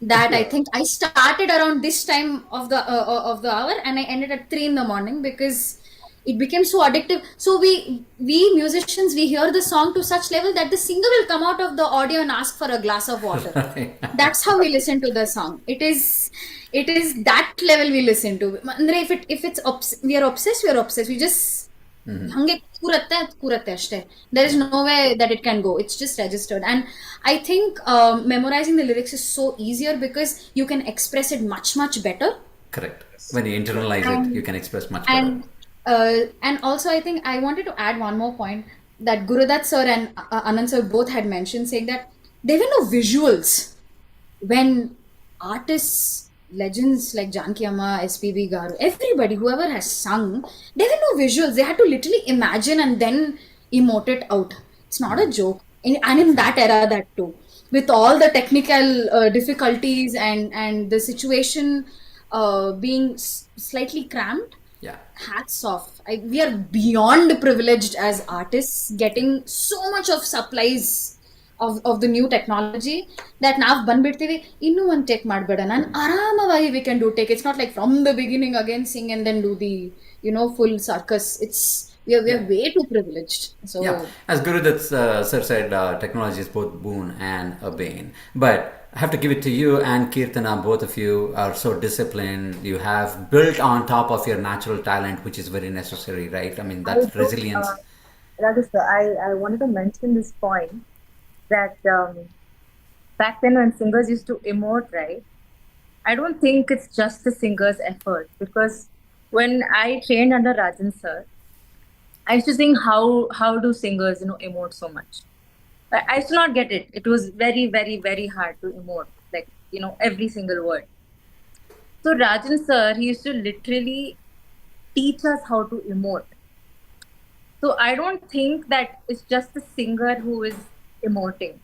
That I think I started around this time of the hour and I ended at 3 in the morning because it became so addictive. So we musicians, we hear the song to such level that the singer will come out of the audio and ask for a glass of water. That's how we listen to the song. It is that level we listen to. If it's we are obsessed, we just there is no way that it can go. It's just registered. And I think memorizing the lyrics is so easier because you can express it much better. Correct. When you internalize it, you can express much better. And also I think I wanted to add one more point that Gurudatt sir and Anant sir both had mentioned, saying that there were no visuals when artists, legends like Janaki Amma, SPB Garu, everybody, whoever has sung, there were no visuals. They had to literally imagine and then emote it out. It's not a joke. And in that era, that too, with all the technical difficulties and the situation being slightly cramped. Hats off. We are beyond privileged as artists, getting so much of supplies of the new technology that now banbidtivi innu one take madbeda nan aramavagi we can do take. It's not like from the beginning again sing and then do the full circus. We are way too privileged. So as Guru Dutt sir said, technology is both boon and a bane. But I have to give it to you and Keerthana. Both of you are so disciplined. You have built on top of your natural talent, which is very necessary, right? I mean, that's resilience. Raghuverse, I wanted to mention this point that back then when singers used to emote, right? I don't think it's just the singer's effort, because when I trained under Rajan sir, I used to think how do singers emote so much. I used to not get it. It was very very very hard to emote like every single word. So Rajan sir, he used to literally teach us how to emote. So I don't think that it's just the singer who is emoting.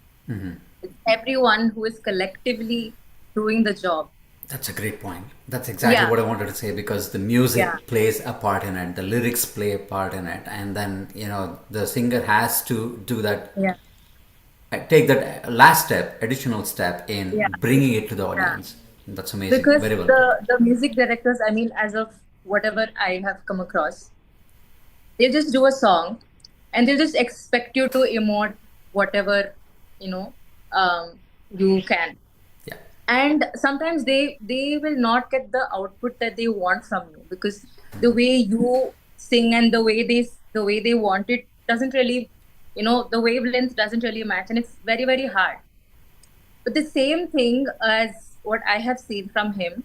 It's everyone who is collectively doing the job. That's a great point. That's exactly Yeah. what I wanted to say, because the music Yeah. plays a part in it, the lyrics play a part in it, and then the singer has to do that, Yeah. take that last step, additional step in Yeah. bringing it to the audience. That's amazing. Because Very well put. the music directors, I mean, as of whatever I have come across, they just do a song and they just expect you to emote whatever you know you can. Yeah. And sometimes they will not get the output that they want from you, because the way you sing and the way they want it doesn't really, the wavelength doesn't really match, and it's very very hard. But the same thing as what I have seen from him,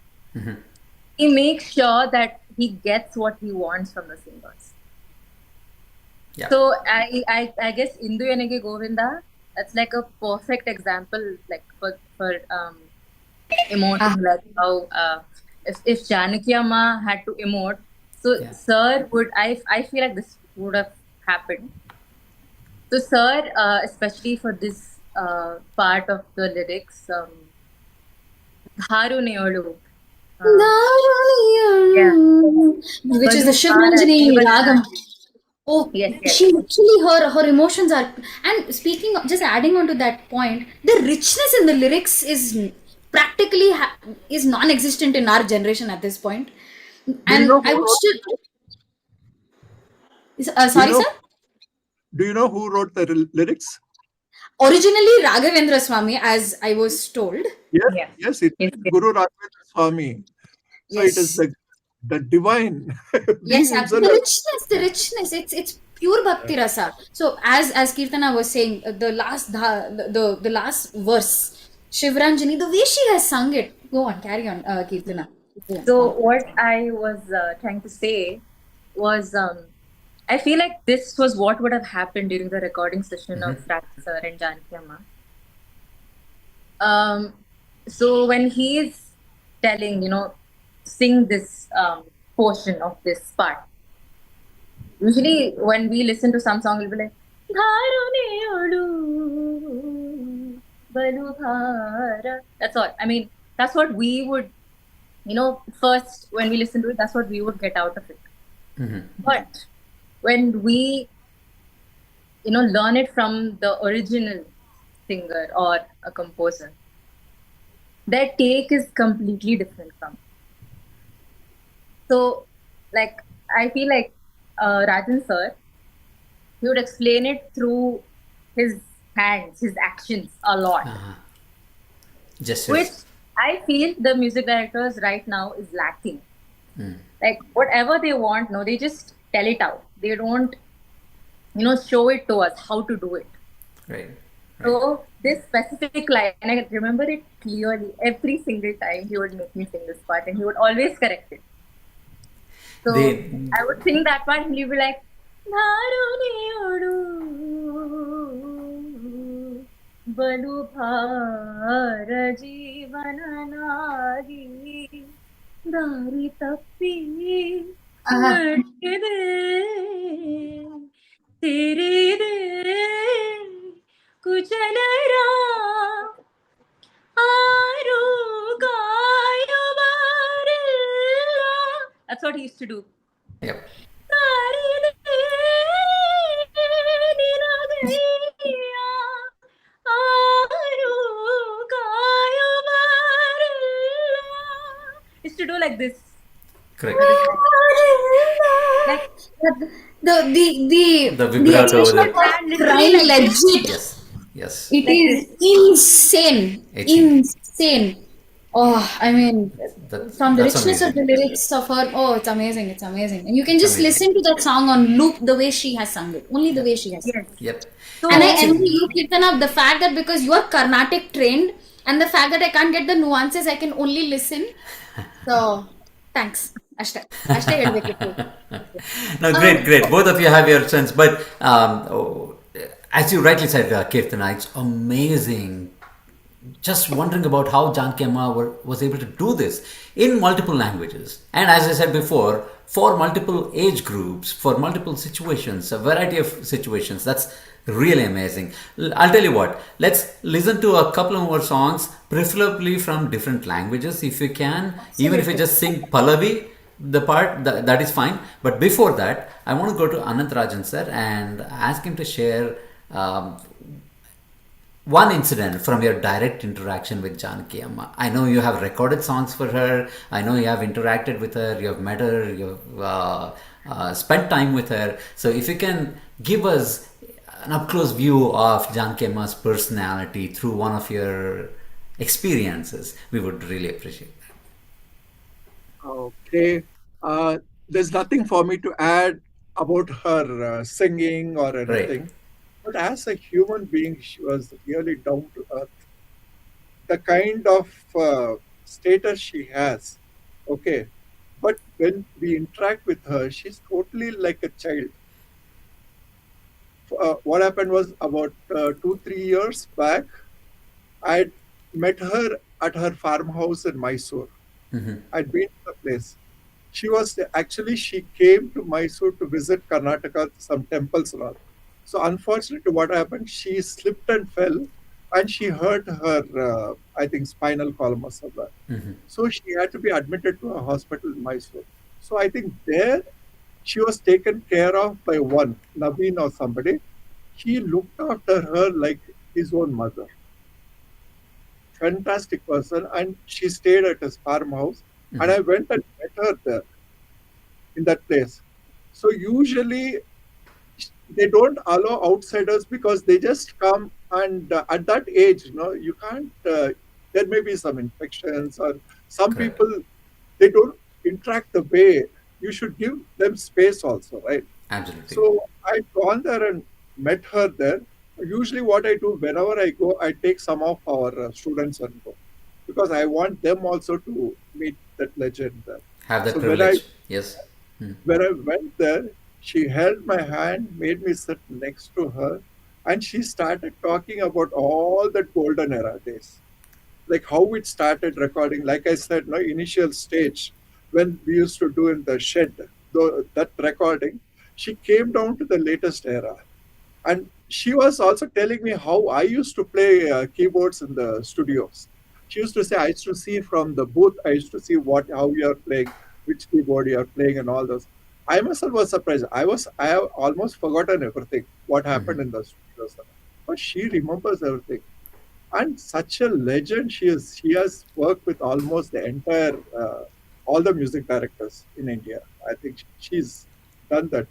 he makes sure that he gets what he wants from the singers. Yeah. So I guess Indu Yanage Govinda, that's like a perfect example, like for emoting, like how if Janaki Amma had to emote, so Yeah. sir would, I feel like this would have happened. So sir, especially for this part of the lyrics, Dharuneolu, yeah, which is the Shivranjani Ragam. Oh, yes. she literally, her emotions are. And speaking of, just adding on to that point, the richness in the lyrics is practically is non-existent in our generation at this point. And I would still. Sorry, sir. Do you know who wrote the lyrics? Originally, Raghavendra Swami, as I was told. Yes, it's Guru Raghuverse Swami. So Yes. it is the divine. Yes, being absolutely. The richness. It's pure bhakti rasa. So as Keerthana was saying, the last verse, Shivranjani, the way she has sung it. Go on, carry on, Keerthana. So what I was trying to say was, I feel like this was what would have happened during the recording session of Rajan sir and Janaki Amma. So when he's telling, sing this portion of this part, usually when we listen to some song, we'll be like, that's all. I mean, that's what we would, first when we listen to it, that's what we would get out of it. But when we, learn it from the original singer or a composer, their take is completely different from it. So, like, I feel like Rajan sir, he would explain it through his hands, his actions a lot. Gestures. Which I feel the music directors right now is lacking. Like, whatever they want, they just tell it out. They don't, show it to us how to do it. Right. So this specific line, and I remember it clearly. Every single time he would make me sing this part, and he would always correct it. So I would sing that part, and he'd be like, Balu bhara jeevana nagi dari tappi tere de kuchalara aru gayo barilla. That's what he used to do. Yep. Used to do like this. Correct. Like The vibrato with it. crying legit. Yes. It is insane. Insane. Oh, I mean, from the richness of the lyrics of her, it's amazing. It's amazing. And you can just listen to that song on loop the way she has sung it. Only the way she has sung it. Yep. So, and I envy you, Keerthana, the fact that because you are Carnatic trained and the fact that I can't get the nuances, I can only listen. So, thanks. ಅಷ್ಟೇ ಹೇಳ್ಬೇಕಿತ್ತು. No, great. Both of you have your sense. But as you rightly said, Keerthana, it's amazing. Just wondering about how Janaki Amma was able to do this in multiple languages. And as I said before, for multiple age groups, for multiple situations, a variety of situations. That's really amazing. I'll tell you what, let's listen to a couple of more songs, preferably from different languages if you can. Even if you just sing Pallavi, the part, that is fine. But before that, I want to go to Ananth Rajan sir and ask him to share one incident from your direct interaction with Janaki Amma. I know you have recorded songs for her. I know you have interacted with her. You have met her. You have spent time with her. So if you can give us an up-close view of Janaki Amma's personality through one of your experiences, we would really appreciate that. Okay. There's nothing for me to add about her singing or anything. Right. But as a human being, she was really down to earth. The kind of status she has, okay. But when we interact with her, she's totally like a child. What happened was about 2-3 years back, I met her at her farmhouse in Mysore. I'd been to the place. She came to Mysore to visit Karnataka, some temples and all. So unfortunately, what happened? She slipped and fell, and she hurt her, I think, spinal column or something. So she had to be admitted to a hospital in Mysore. So I think there she was taken care of by one, Naveen or somebody. He looked after her like his own mother. Fantastic person. And she stayed at his farmhouse. And I went and met her there in that place. So usually they don't allow outsiders because they just come and at that age, you can't, there may be some infections or some Correct. people, they don't interact the way you should give them space also, right? Absolutely. So I'd gone there and met her there. Usually what I do whenever I go, I take some of our students and go because I want them also to meet that legend there. Have that So privilege. Yes. when I went there, she held my hand, made me sit next to her, and she started talking about all the golden era days. Like how it started recording. Like I said, initial stage when we used to do in the shed, that recording, she came down to the latest era. And she was also telling me how I used to play keyboards in the studios. She used to say, I used to see from the booth, I used to see how you are playing, which keyboard you are playing, and all those. I myself was surprised. I have almost forgotten everything, what happened in the studios. But she remembers everything. And such a legend she is. She has worked with almost the entire, all the music directors in India. I think she's done that.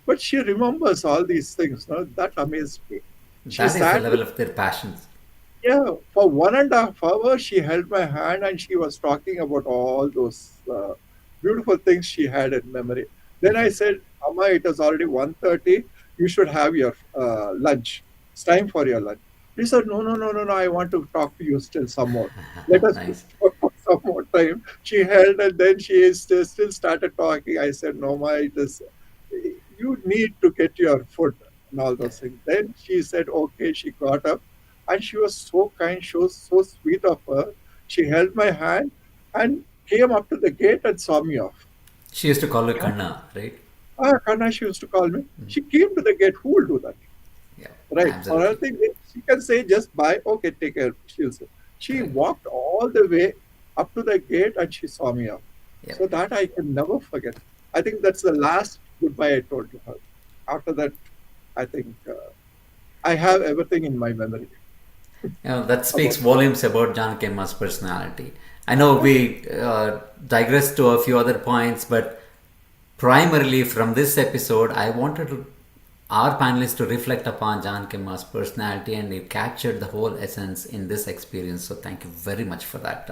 But she remembers all these things. That amazed me. She That is the sat level of their passions. Yeah, for 1.5 hours, she held my hand and she was talking about all those beautiful things she had in memory. Then I said, Amma, it is already 1:30. You should have your lunch. It's time for your lunch. He said, no, I want to talk to you still some more. Let us Nice. talk for some more time. She held and then she still started talking. I said, no, Ma, you need to get your food and all those things. Then she said, okay, she got up. And she was so kind, she was so sweet of her. She held my hand and came up to the gate and saw me off. She used to call you Kanna, right? Kanna, she used to call me. She came to the gate. Who will do that? Yeah. Right. Absolutely. Or I think she can say just bye. Okay, take care. She'll say. She walked all the way up to the gate and she saw me off. Yep. So that I can never forget. I think that's the last goodbye I told to her. After that, I think I have everything in my memory. That speaks volumes about Janaki Amma's personality. I know we digress to a few other points, but primarily from this episode, I wanted our panelists to reflect upon Janaki Amma's personality, and you captured the whole essence in this experience. So thank you very much for that,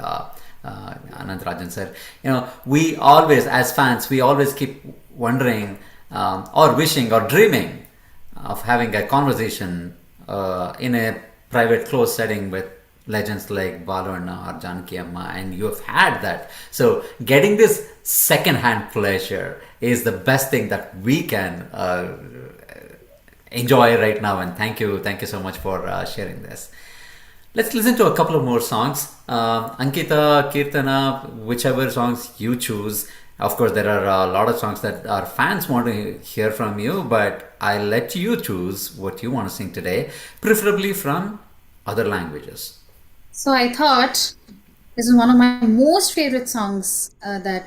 Ananth Rajan sir. We always, as fans, we always keep wondering or wishing or dreaming of having a conversation in a private closed setting with legends like Baro or Janaki Amma, and you have had that. So getting this second-hand pleasure is the best thing that we can enjoy right now. And thank you so much for sharing this. Let's listen to a couple of more songs. Ankita, Keerthana, whichever songs you choose. Of course, there are a lot of songs that our fans want to hear from you, but I'll let you choose what you want to sing today, preferably from other languages. So I thought this is one of my most favorite songs that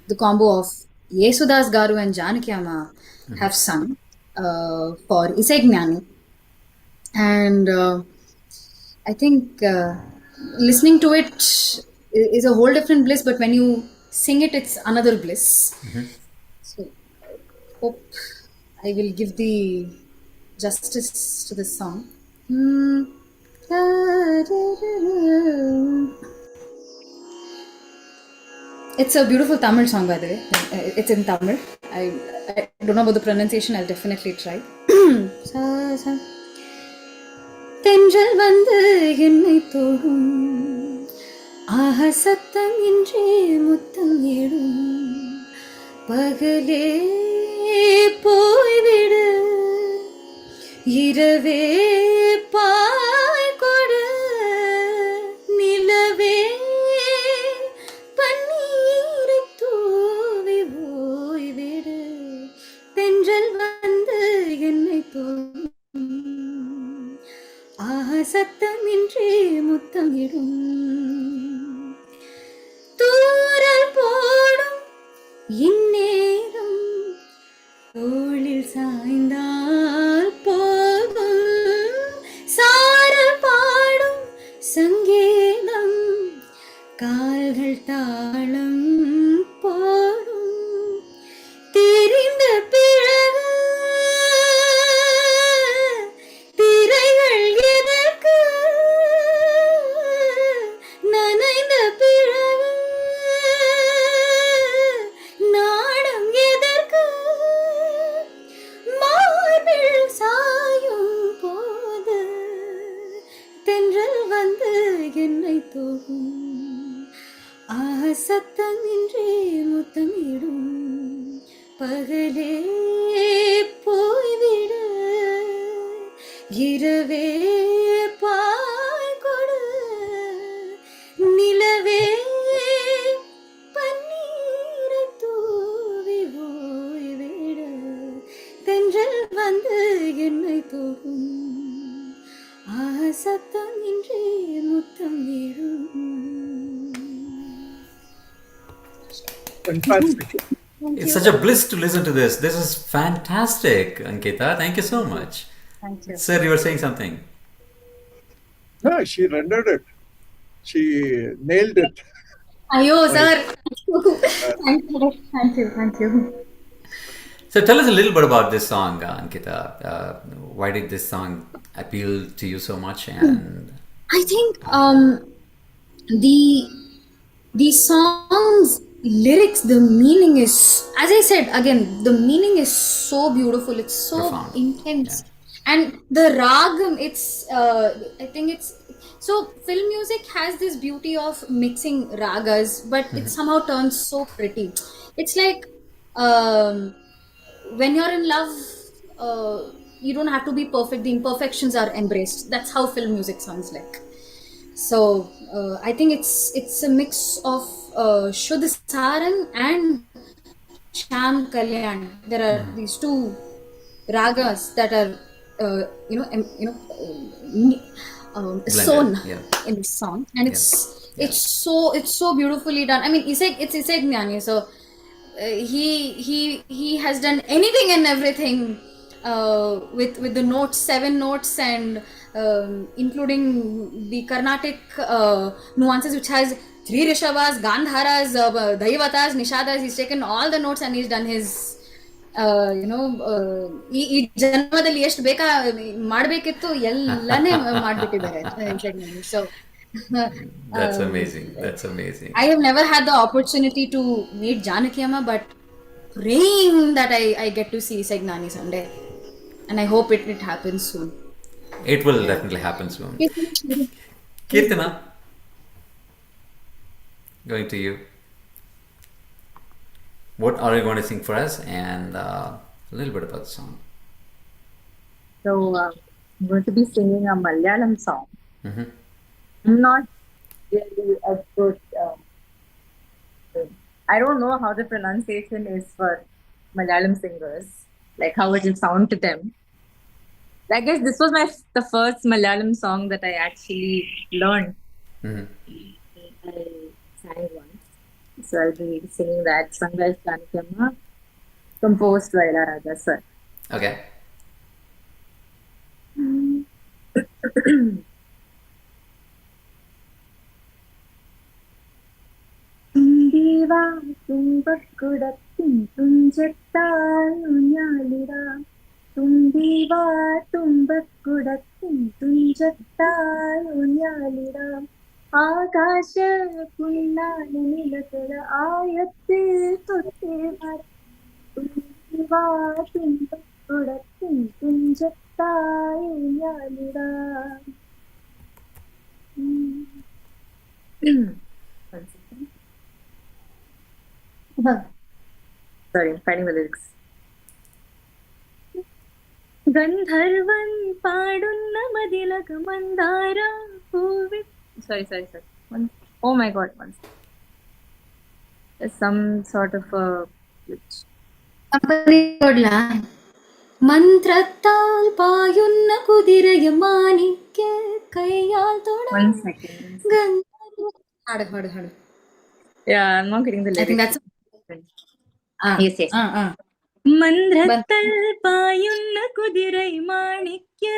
the combo of Yesudas Garu and Janaki Amma have sung for Isaignani. And I think listening to it is a whole different bliss, but when you sing it, it's another bliss. So hope I will give the justice to this song. It's a beautiful Tamil song, by the way. It's in Tamil. I don't know about the pronunciation. I'll definitely try. தென்றல் வந்து என்னை தொடும் ஆஹ சத்தம் இன்றே முத்தம் ஏடும் பகலே போய்விடு இரவே பாய் கொடு நிலவே பன்னீரை தூவி போய்விடு தென்றல் வந்து என்னை தொடும் சத்தமின்றி முத்தமிடும் தூரல் போடும் இந்நேரம் தோளில் சாய்ந்தால் போதும் சாரல் பாடும் சங்கீதம் கால்கள் தாளம் போடும் தெரிந்த பிறகு சத்தமின்றே முத்தமிடும் பகலே போய்விடு இரவே பாய் கொடு நிலவே பன்னீரை தூவி போய்விடு தென்றல் வந்து என்னை தொடும் சத்தமின்றே முத்தமிடும். Fantastic. It's such a bliss to listen to this. This is fantastic, Ankita. Thank you so much. Thank you. Sir, you were saying something. No, she rendered it. She nailed it. Ayo, sir. Thank you. So tell us a little bit about this song, Ankita. Why did this song appeal to you so much? And I think the song's lyrics, the meaning is, as I said again, the meaning is so beautiful. It's so profound. intense, and the ragam. I think it's so. Film music has this beauty of mixing ragas, but it somehow turns so pretty. It's like when you're in love, you don't have to be perfect. The imperfections are embraced. That's how film music sounds like. So I think it's a mix of Shuddh Saran and Sham Kalyan. There are these two ragas that are sewn in this song, and it's so beautifully done. I mean, it's Isaignani, so he has done anything and everything with the notes, 7 notes, and including the Carnatic nuances, which has 3 rishabhas, gandharas, daivatas, nishadas. He's taken all the notes and he's done his ಈ ಜನ್ಮದಲ್ಲಿ ಎಷ್ಟು ಬೇಕಾ ಮಾಡ್ಬೇಕಿತ್ತು ಎಲ್ಲಾನೇ ಮಾಡ್ಬಿಟ್ಟಿದ್ದಾರೆ. So that's amazing. I have never had the opportunity to meet Janaki Amma, but praying that I get to see Isaignani someday, and I hope it happens soon. It will definitely happen soon. Keerthana, going to you. What are you going to sing for us, and a little bit about the song? So I'm going to be singing a Malayalam song. Mm-hmm. I'm not really a good. I don't know how the pronunciation is for Malayalam singers, like how it will sound to them. I guess this was the first Malayalam song that I actually learned. Mm-hmm. I sang once, so I'll be singing that. Sung by Janaki Amma, composed by Raja sir. Okay. Tundiva tumbakkudattin tunjattal unnyalira. Tundiva tumbakkudattin tunjattal unnyalira. ആകാശ കുഞ്ഞാണ് നിലക്കര ആയത്തിൽ തൊട്ടേവർ തുമ്പിവാ തുമ്പക്കുടത്തിൻ തുഞ്ചത്തായി ഞാനിടാ. Sorry, I'm finding the lyrics. ഗന്ധർവൻ പാടുന്ന മതിലക മന്ദാര പൂവി. Sorry. Oh my god, once. There's some sort of a glitch. മന്ത്രത്താൽ പായുന്ന കുതിരയ മാണിക്ക കൈയാൽ തൊടാം. 1 second. Hard. Yeah, I'm not getting the lyrics. I think that's yes. മന്ത്രത്തൽ പായുന്ന കുതിരൈ മാണിക്യ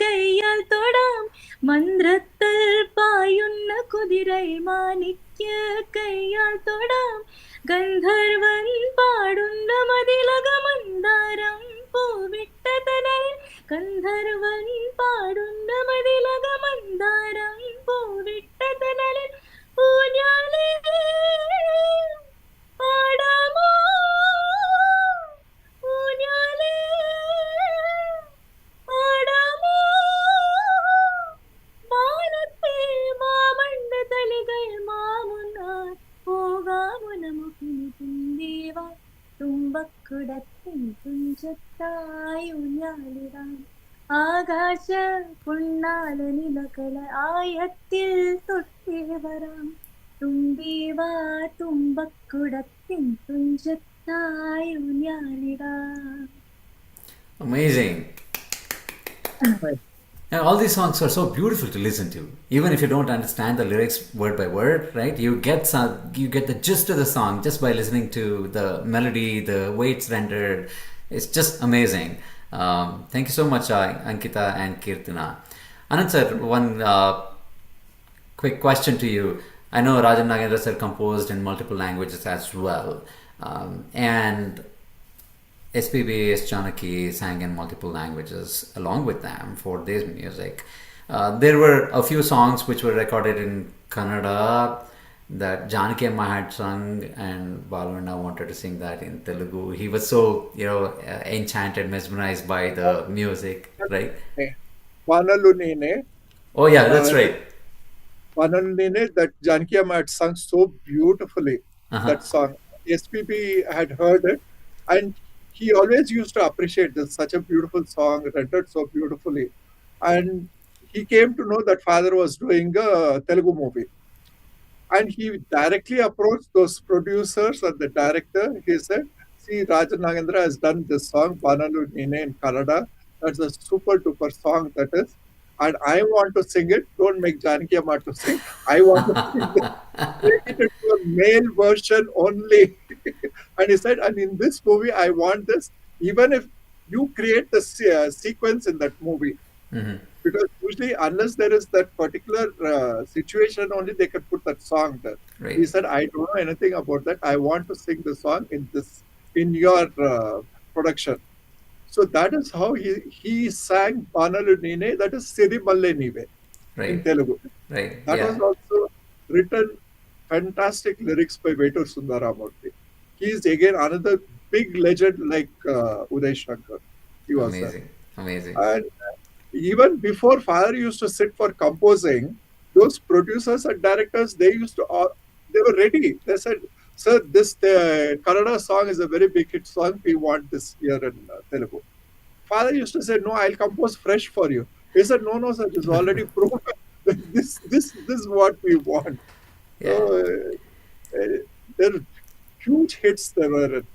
കൈയാൽ തൊടാം. മന്ത്രത്തൽ പായുന്ന കുതിരൈ മാണിക്യ കൈയാൽ തൊടാം. ഗന്ധർവൻ പാടുന്ന മതിലക മന്ദാരം പൂവിട്ട തനലിൽ. ഗന്ധർവൻ പാടുന്ന മതിലക മന്ദാരം പൂവിട്ട തനലിൽ. ഊഞ്ഞാലേ പാടാമോ ഊഞ്ഞാലേ പാടാമോ. മാനത്തെ മാമണ്ണ തളികൾ മാമുന്നാർ പോകാമോ നമുക്കിനി. തുമ്പീവ തുമ്പക്കുടത്തിൻ തുഞ്ചത്തായി ഊഞ്ഞാലിടാം. ആകാശ പൊന്നാല നിലകല ആയത്തിൽ തൊട്ടേ വരാം. തുമ്പീവ തുമ്പക്കുടത്തിൻ തുഞ്ചത്തായി ഊഞ്ഞാലിടാം. Amazing. And all these songs are so beautiful to listen to, even if you don't understand the lyrics word by word, right? You get the gist of the song just by listening to the melody, the way it's rendered. It's just amazing. Thank you so much, Ankita and Keerthana. Anant sir, one quick question to you. I know Rajan Nagendra sir composed in multiple languages as well, and SPB Janaki sang in multiple languages along with them for this music. There were a few songs which were recorded in Kannada that Janaki Amma had sung, and Balvana wanted to sing that in Telugu. He was so, enchanted, mesmerized by the music, right? Vanalu Nene. Oh yeah, that's right. Vanalu Nene, that Janaki Amma had sung so beautifully. That song. SPB had heard it, and he always used to appreciate this, such a beautiful song, rendered so beautifully. And he came to know that father was doing a Telugu movie. And he directly approached those producers and the director. He said, see, Rajan Nagendra has done this song, Vanalu Nene in Kannada. That's a super duper song that is. And I want to sing it. Don't make Janaki Amma to sing. I want to sing it. Make it into a male version only. And he said, and in this movie, I want this, even if you create the sequence in that movie. Mm-hmm. Because usually, unless there is that particular situation, only they can put that song there. Right. He said, I don't know anything about that. I want to sing the song in your production. So that is how he sang Vanalu Nene, that is Sirimalle Nive in Telugu. Right. That was also written fantastic lyrics by Vetur Sundaramurthy. He is again another big legend like Udayashankar. He was amazing. And even before father used to sit for composing, those producers and directors, they used to, they were ready. They said, sir, this Kannada song is a very big hit song. We want this here in Telugu. Father used to say, no, I'll compose fresh for you. He said, no, sir, it's already proven. This is what we want. Yeah. So, there are huge hits there were in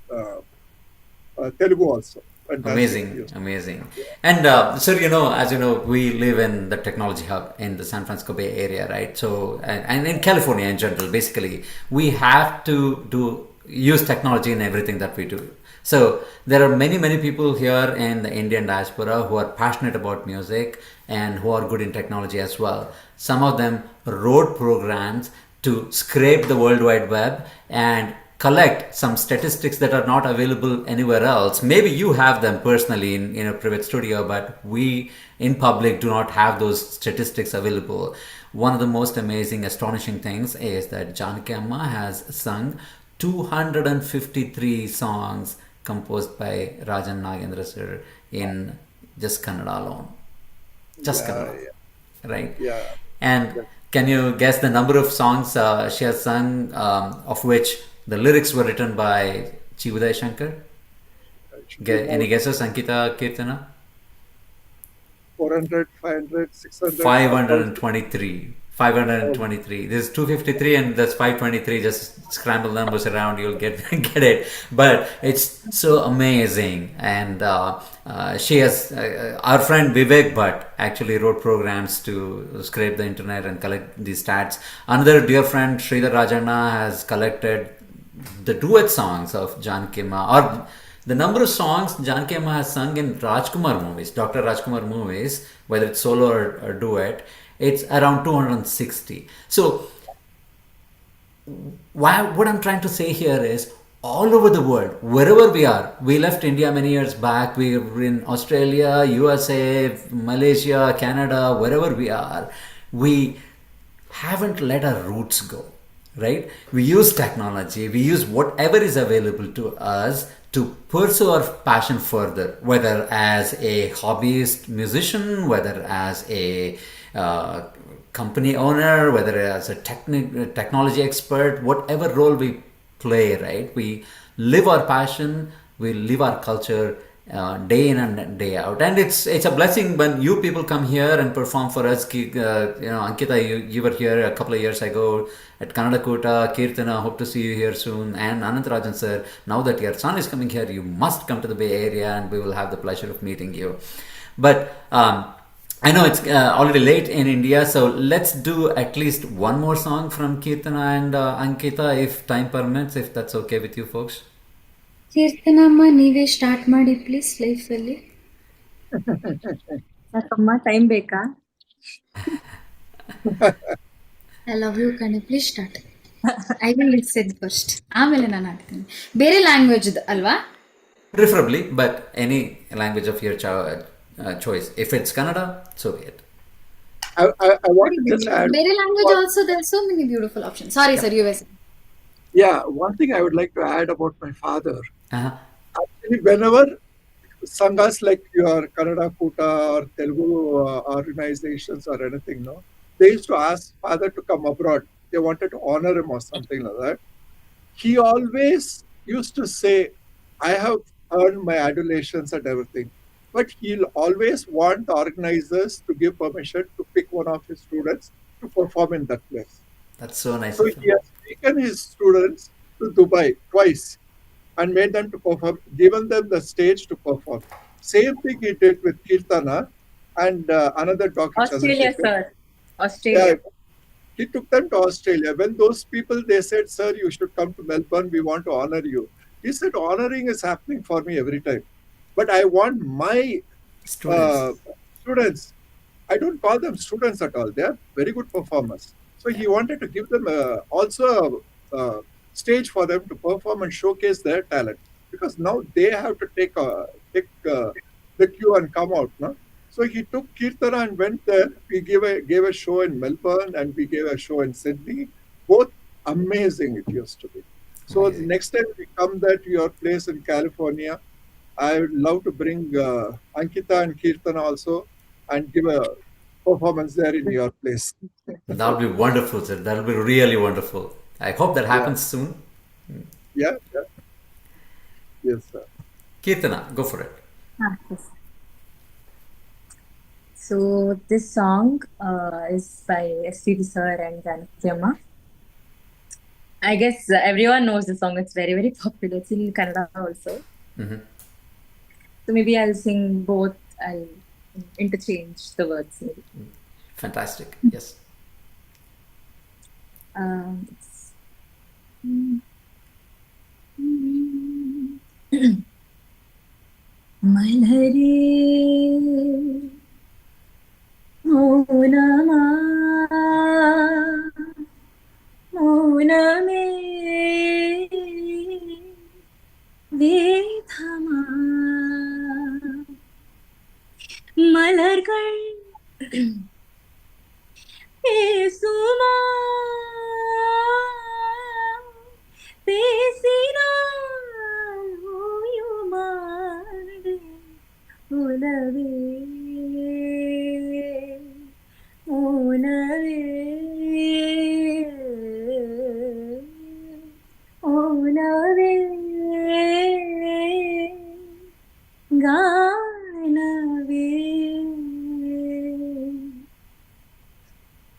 Telugu also. Fantastic. Amazing. And sir, as you know, we live in the technology hub in the San Francisco Bay Area, right? So, and in California in general, basically, we have to use technology in everything that we do. So there are many people here in the Indian diaspora who are passionate about music and who are good in technology as well. Some of them wrote programs to scrape the World Wide Web and collect some statistics that are not available anywhere else. Maybe you have them personally in a private studio, but we in public do not have those statistics available. One of the most amazing, astonishing things is that Janaki Amma has sung 253 songs composed by Rajan Nagendra sir in just Kannada alone. Just Kannada. Right? Yeah. And can you guess the number of songs she has sung, of which the lyrics were written by Udayashankar? Any guesses, Ankita, Keerthana? 400, 500, 600? 523. 523. This is 253 and that's 523. Just scramble numbers around, you'll get it. But it's so amazing. And she has, our friend Vivek Bhatt actually wrote programs to scrape the internet and collect these stats. Another dear friend, Sridhar Rajana, has collected the duet songs of Janaki Amma, or the number of songs Janaki Amma has sung in Rajkumar movies, Dr. Rajkumar movies, whether it's solo or duet. It's around 260. So, what I'm trying to say here is, all over the world, wherever we are, we left India many years back, we were in Australia, USA, Malaysia, Canada, wherever we are, we haven't let our roots go, right? We use technology, we use whatever is available to us to pursue our passion further, whether as a hobbyist musician, whether as a company owner, whether as a technology expert, whatever role we play, right? We live our passion, we live our culture day in and day out, and it's a blessing when you people come here and perform for us. Ankita, you were here a couple of years ago at Kannada Kota. Keerthana, hope to see you here soon. And Ananth Rajan sir, now that your son is coming here, you must come to the Bay Area and we will have the pleasure of meeting you. But I know it's already late in India, so let's do at least one more song from Keerthana and Ankita, if time permits, if that's okay with you folks. Keerthanamma, ನೀವೇ start ಮಾಡಿ please ಲೈಫಲ್ಲಿ. ಯಾಕಮ್ಮ time ಬೇಕಾ? I love you ಕಣೆ, please start. I will listen first, ಆಮೇಲೆ ನಾನು ಹಾಡ್ತೀನಿ. ಬೇರೆ language ಅಲ್ವಾ? Preferably, but any language of your choice. If it's Kannada, so be it. I want to just add. ಬೇರೆ language also, there are so many beautiful options. Sorry sir, you were saying. Yeah, one thing I would like to add about my father. Uh-huh. Actually, whenever sanghas like your Kannada Kota or Telugu organizations or anything, no, they used to ask father to come abroad. They wanted to honor him or something like that. He always used to say, I have earned my adulations and everything. But he'll always want the organizers to give permission to pick one of his students to perform in that place. That's so nice. So he has taken his students to Dubai twice and made them to perform, given them the stage to perform. Same thing he did with Keerthana and another Dr. Australia, Chandrasekhar. sir. Australia. Yeah, he took them to Australia. When those people, they said, sir, you should come to Melbourne. We want to honor you. He said, honoring is happening for me every time. But I want my students. I don't call them students at all. They are very good performers. So he wanted to give them also a stage for them to perform and showcase their talent. Because now they have to take the cue and come out. No? So he took Keerthana and went there. We gave a show in Melbourne and we gave a show in Sydney. Both amazing it used to be. So the next time we come there to your place in California, I would love to bring Ankita and Keerthana also and give a performance there in your place. That'll be wonderful, sir. That'll be really wonderful. I hope that happens soon. Yeah, yeah. Yes, sir. Keerthana, go for it. Yes. So this song is by S.C.V. Sir and Janaki Amma. I guess everyone knows the song. It's very, very popular. It's in Kannada also. Mhm. So maybe I'll sing both. I'll interchange the words maybe. Fantastic. Yes. It's Malhare Maunama Mauname Vedhama மலர்கள் பேசுமா பேசினால் ஓயுமாறு உலவே உணவே உணவே கானவே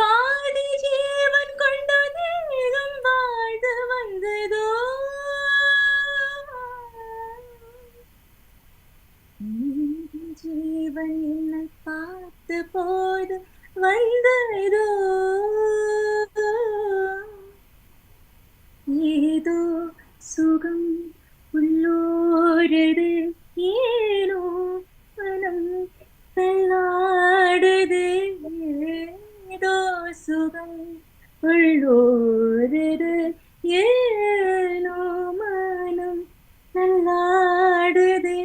பாதி ஜீவன் கொண்ட தேகம் வாழ்ந்து வந்ததோ ஜீவன் என்னை பார்த்து போது வந்ததோ ஏதோ சுகம் உள்ளோரது ஏனோ மனம் தள்ளாடுது ஏதோ சுகம் உள்ளோரது ஏனோ மனம் தள்ளாடுதே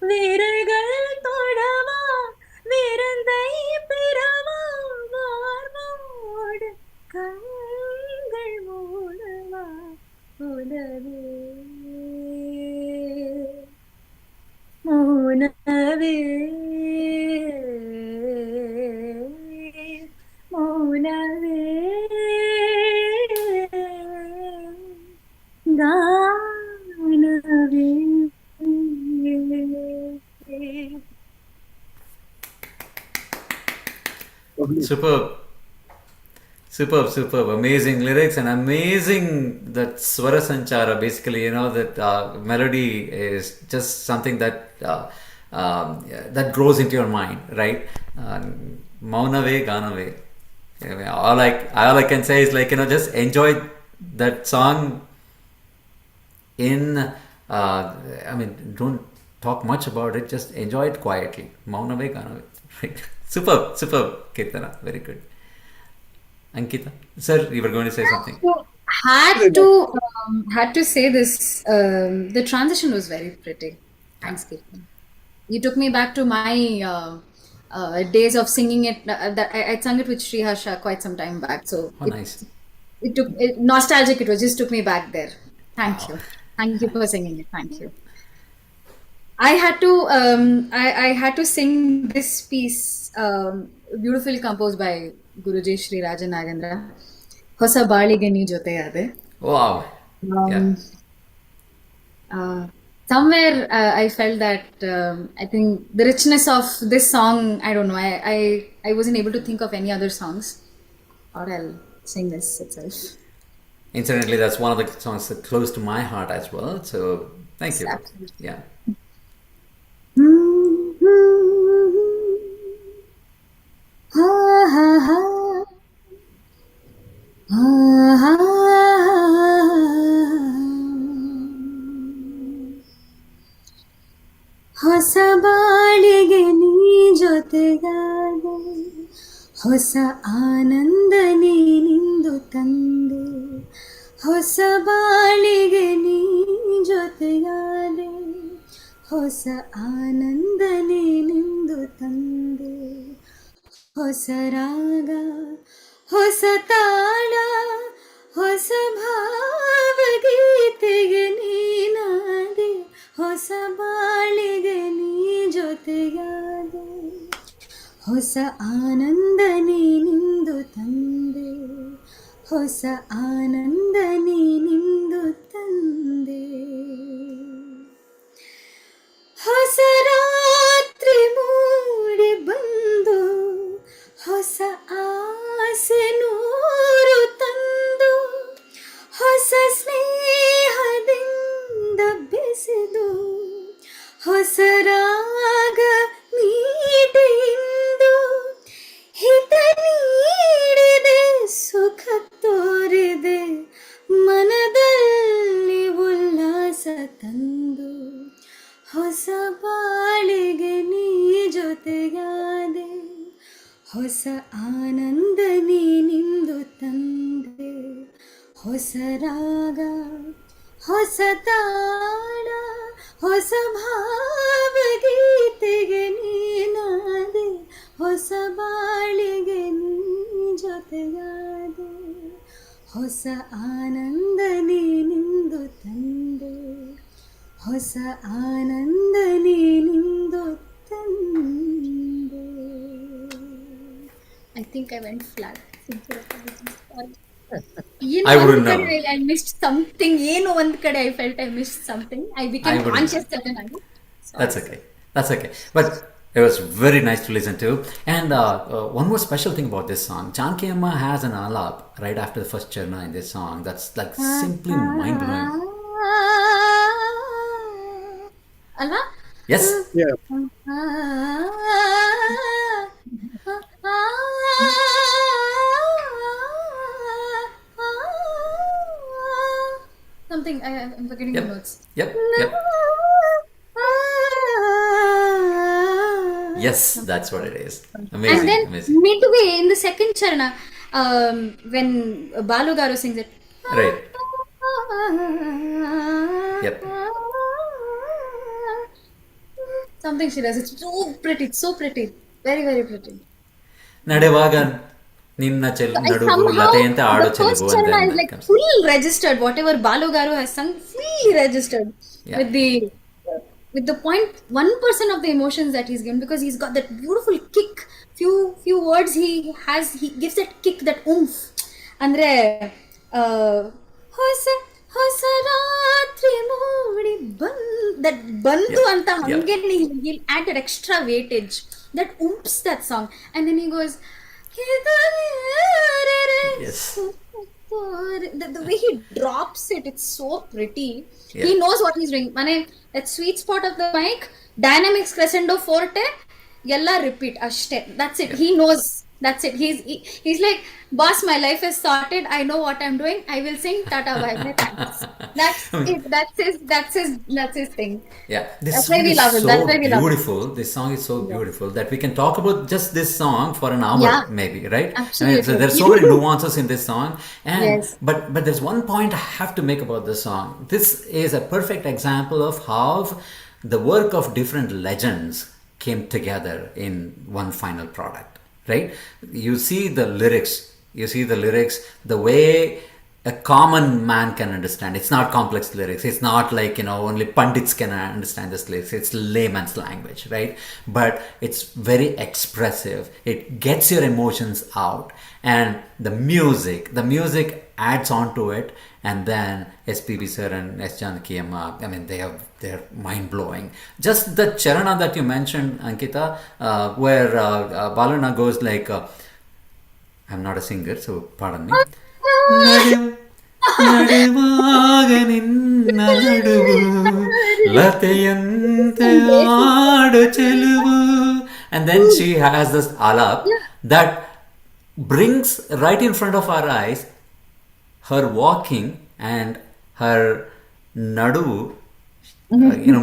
விரல்கள் தொடவா விருந்தை பெறவா மார்போடு கண்கள் மூடவா உலவே மௌனவே மௌனவே கானவே Superb. Amazing lyrics and amazing that Swara Sanchara. Basically, that melody is just something that that grows into your mind, right? Maunave, Ganave. I mean, all I can say is just enjoy that song in. Don't talk much about it. Just enjoy it quietly. Maunave, Ganave. Right? Superb, Keerthana. Very good. Ankita, sir, you were going to say something. So, had to say this. The transition was very pretty. Thanks, Keerthana. You took me back to my days of singing it. I sung it with Sri Harsha quite some time back. So nice. Nostalgic. It was just took me back there. Thank you for singing it. Thank you. I had to sing this piece, beautifully composed by Guruji Shri Rajan Nagendra. Hosa Balige Ni Jote Ade. Wow. Somewhere I felt that I think the richness of this song, I don't know, I wasn't able to think of any other songs, or I'll sing this itself. Incidentally, that's one of the songs that close to my heart as well. So thank you. Absolutely. Yeah. ಹೊಸ ಬಾಳಿಗೆ ನೀ ಜೊತೆಗಾದೆ ಹೊಸ ಆನಂದ ನೀನಿಂದು ತಂದೆ ಹೊಸ ಬಾಳಿಗೆ ನೀ ಜೊತೆಗಾದೆ ಹೊಸ ಆನಂದ ನೀನಿಂದು ತಂದೆ ಹೊಸ ರಾಗ ಹೊಸ ತಾಳ ಹೊಸ ಭಾವಗೀತೆಗೆ ನೀನಾದೆ ಹೊಸ ಬಾಳಿಗೆ ನೀ ಜೊತೆಗಾದೆ ಹೊಸ ಆನಂದ ನೀನಿಂದು ತಂದೆ, ಹೊಸ ಆನಂದ ನೀನಿಂದು ತಂದೆ. ಹೊಸ ರಾತ್ರಿ ಮೂಡಿ ಬಂದು ಹೊಸ ಆಸೆ ನೂರು ತಂದು, ಹೊಸ ಸ್ನೇಹದಿಂದ ಬೆಸೆದು ಹೊಸ ರಾಗ ನೀಡಿಂದು ಹಿತ ನೀಡಿದೆ, ಸುಖ ತೋರಿದೆ, ಮನದಲ್ಲಿ ಉಲ್ಲಾಸ ತಂದು ಹೊಸ ಬಾಳಿಗೆ ನೀ ಜೊತೆಗಾದೆ, ಹೊಸ ಆನಂದ ನೀನಿಂದು ತಂದೆ. ಹೊಸ ರಾಗ, ಹೊಸ ತಾಳ, ಹೊಸ ಭಾವಗೀತೆಗೆ ನೀನಾದೆ, ಹೊಸ ಬಾಳಿಗೆ ನೀ ಜೊತೆಗಾದೆ, ಹೊಸ ಆನಂದ ನೀನಿಂದು ತಂದೆ, ಹೊಸ ಆನಂದ ನೀನಿಂದು ತಂದೆ. I think I went flat. I wouldn't know. I missed something. ಏನೋ ಒಂದ್ ಕಡೆ I felt I missed something. I became conscious that time. That's okay. That's okay. But it was very nice to listen to. And one more special thing about this song, Janaki Amma has an alap right after the first charna in this song. That's like simply mind blowing. Alva? Yes. Yeah. Something I'm forgetting the notes. Yep. Yes, that's what it is. Amazing. And then amazing. midway in the second charana, when Balu Garu sings it. Right. Yep. Something she does. It's so pretty. It's so pretty. Very, very pretty. ನಡೆವಾಗ ನಿನ್ನ ನಡುವು ಲತೆಯಂತೆ ಆಡು the first ಚೆಲುವು charana ಅಂತ is like full registered. Whatever Balu Garu has sung, fully registered. Yeah. With the 0.1% of the emotions that he's given, because he's got that beautiful kick. Few words he gives that kick, that oomph. Andre ಹೊಸ ಹೊಸ ರಾತ್ರಿ ಮೂಡಿ that ಬಂದು ಅಂತ ಹಂಗೆ he'll add that extra weightage that oomphs that song, and then he goes Yes. The way he drops it, it's so pretty. Yeah. He knows what he's doing. That sweet spot of the mic, dynamics, crescendo, forte, yella repeat ashte. That's it. He knows. That's it. He's like, boss, my life is sorted. I know what I'm doing. I will sing tata bye bye. Thanks. That's it. That's his thing. Yeah, this That's song why we is love him. so That's why we love him. beautiful. This song is so beautiful that we can talk about just this song for an hour, Yeah. maybe, right? Absolutely. So there's so many nuances in this song, and Yes. but there's one point I have to make about this song. This is a perfect example of how the work of different legends came together in one final product, right? You see the lyrics, the way a common man can understand. It's not complex lyrics. It's not like, only pandits can understand this lyrics. It's layman's language, right? But it's very expressive. It gets your emotions out. And the music adds on to it. And then SPB sir and S. Janaki Amma, I mean, they're mind-blowing. Just the charana that you mentioned, Ankita, where Balana goes like, I'm not a singer, so pardon me. ನಡೆವಾಗ ನಿನ್ನ ನಡುವು ಲತೆಯಂತೆ ಆಡು ಚೆಲುವು, and then she has this alap that brings right in front of our eyes her walking and her nadu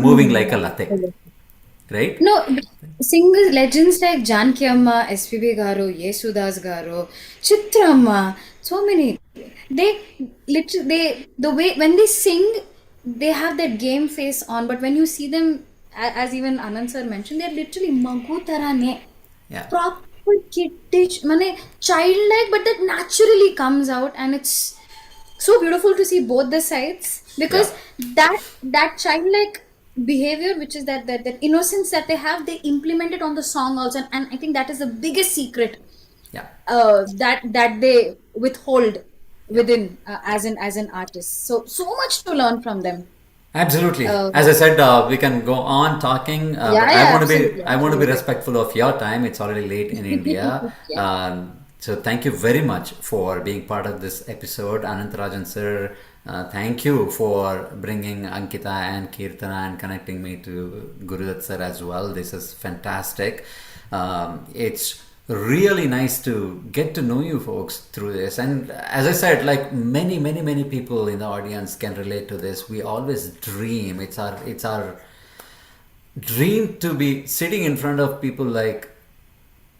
moving like a latte, right? No, singers, legends like Janaki Amma, SPB Garu, Yesudas Garu, Chitramma, so many. They the way when they sing, they have that game face on, but when you see them, as even Anant sir mentioned, they're literally magu tarane. Yeah. Proper kiddish, childlike, but that naturally comes out, and it's so beautiful to see both the sides, because that childlike behavior, which is that innocence that they have, they implement it on the song also, and I think that is the biggest secret Yeah. that they withhold within as an artist. So much to learn from them. Absolutely. Uh, As I said, we can go on talking, but yeah, absolutely, I want to be absolutely. respectful of your time. It's already late in India. Yeah. So thank you very much for being part of this episode, Ananth Rajan sir. Thank you for bringing Ankita and Keerthana and connecting me to Guru Dutt sir as well. This is fantastic. It's really nice to get to know you folks through this, and as I said, like many people in the audience can relate to this. We always dream, it's our dream to be sitting in front of people like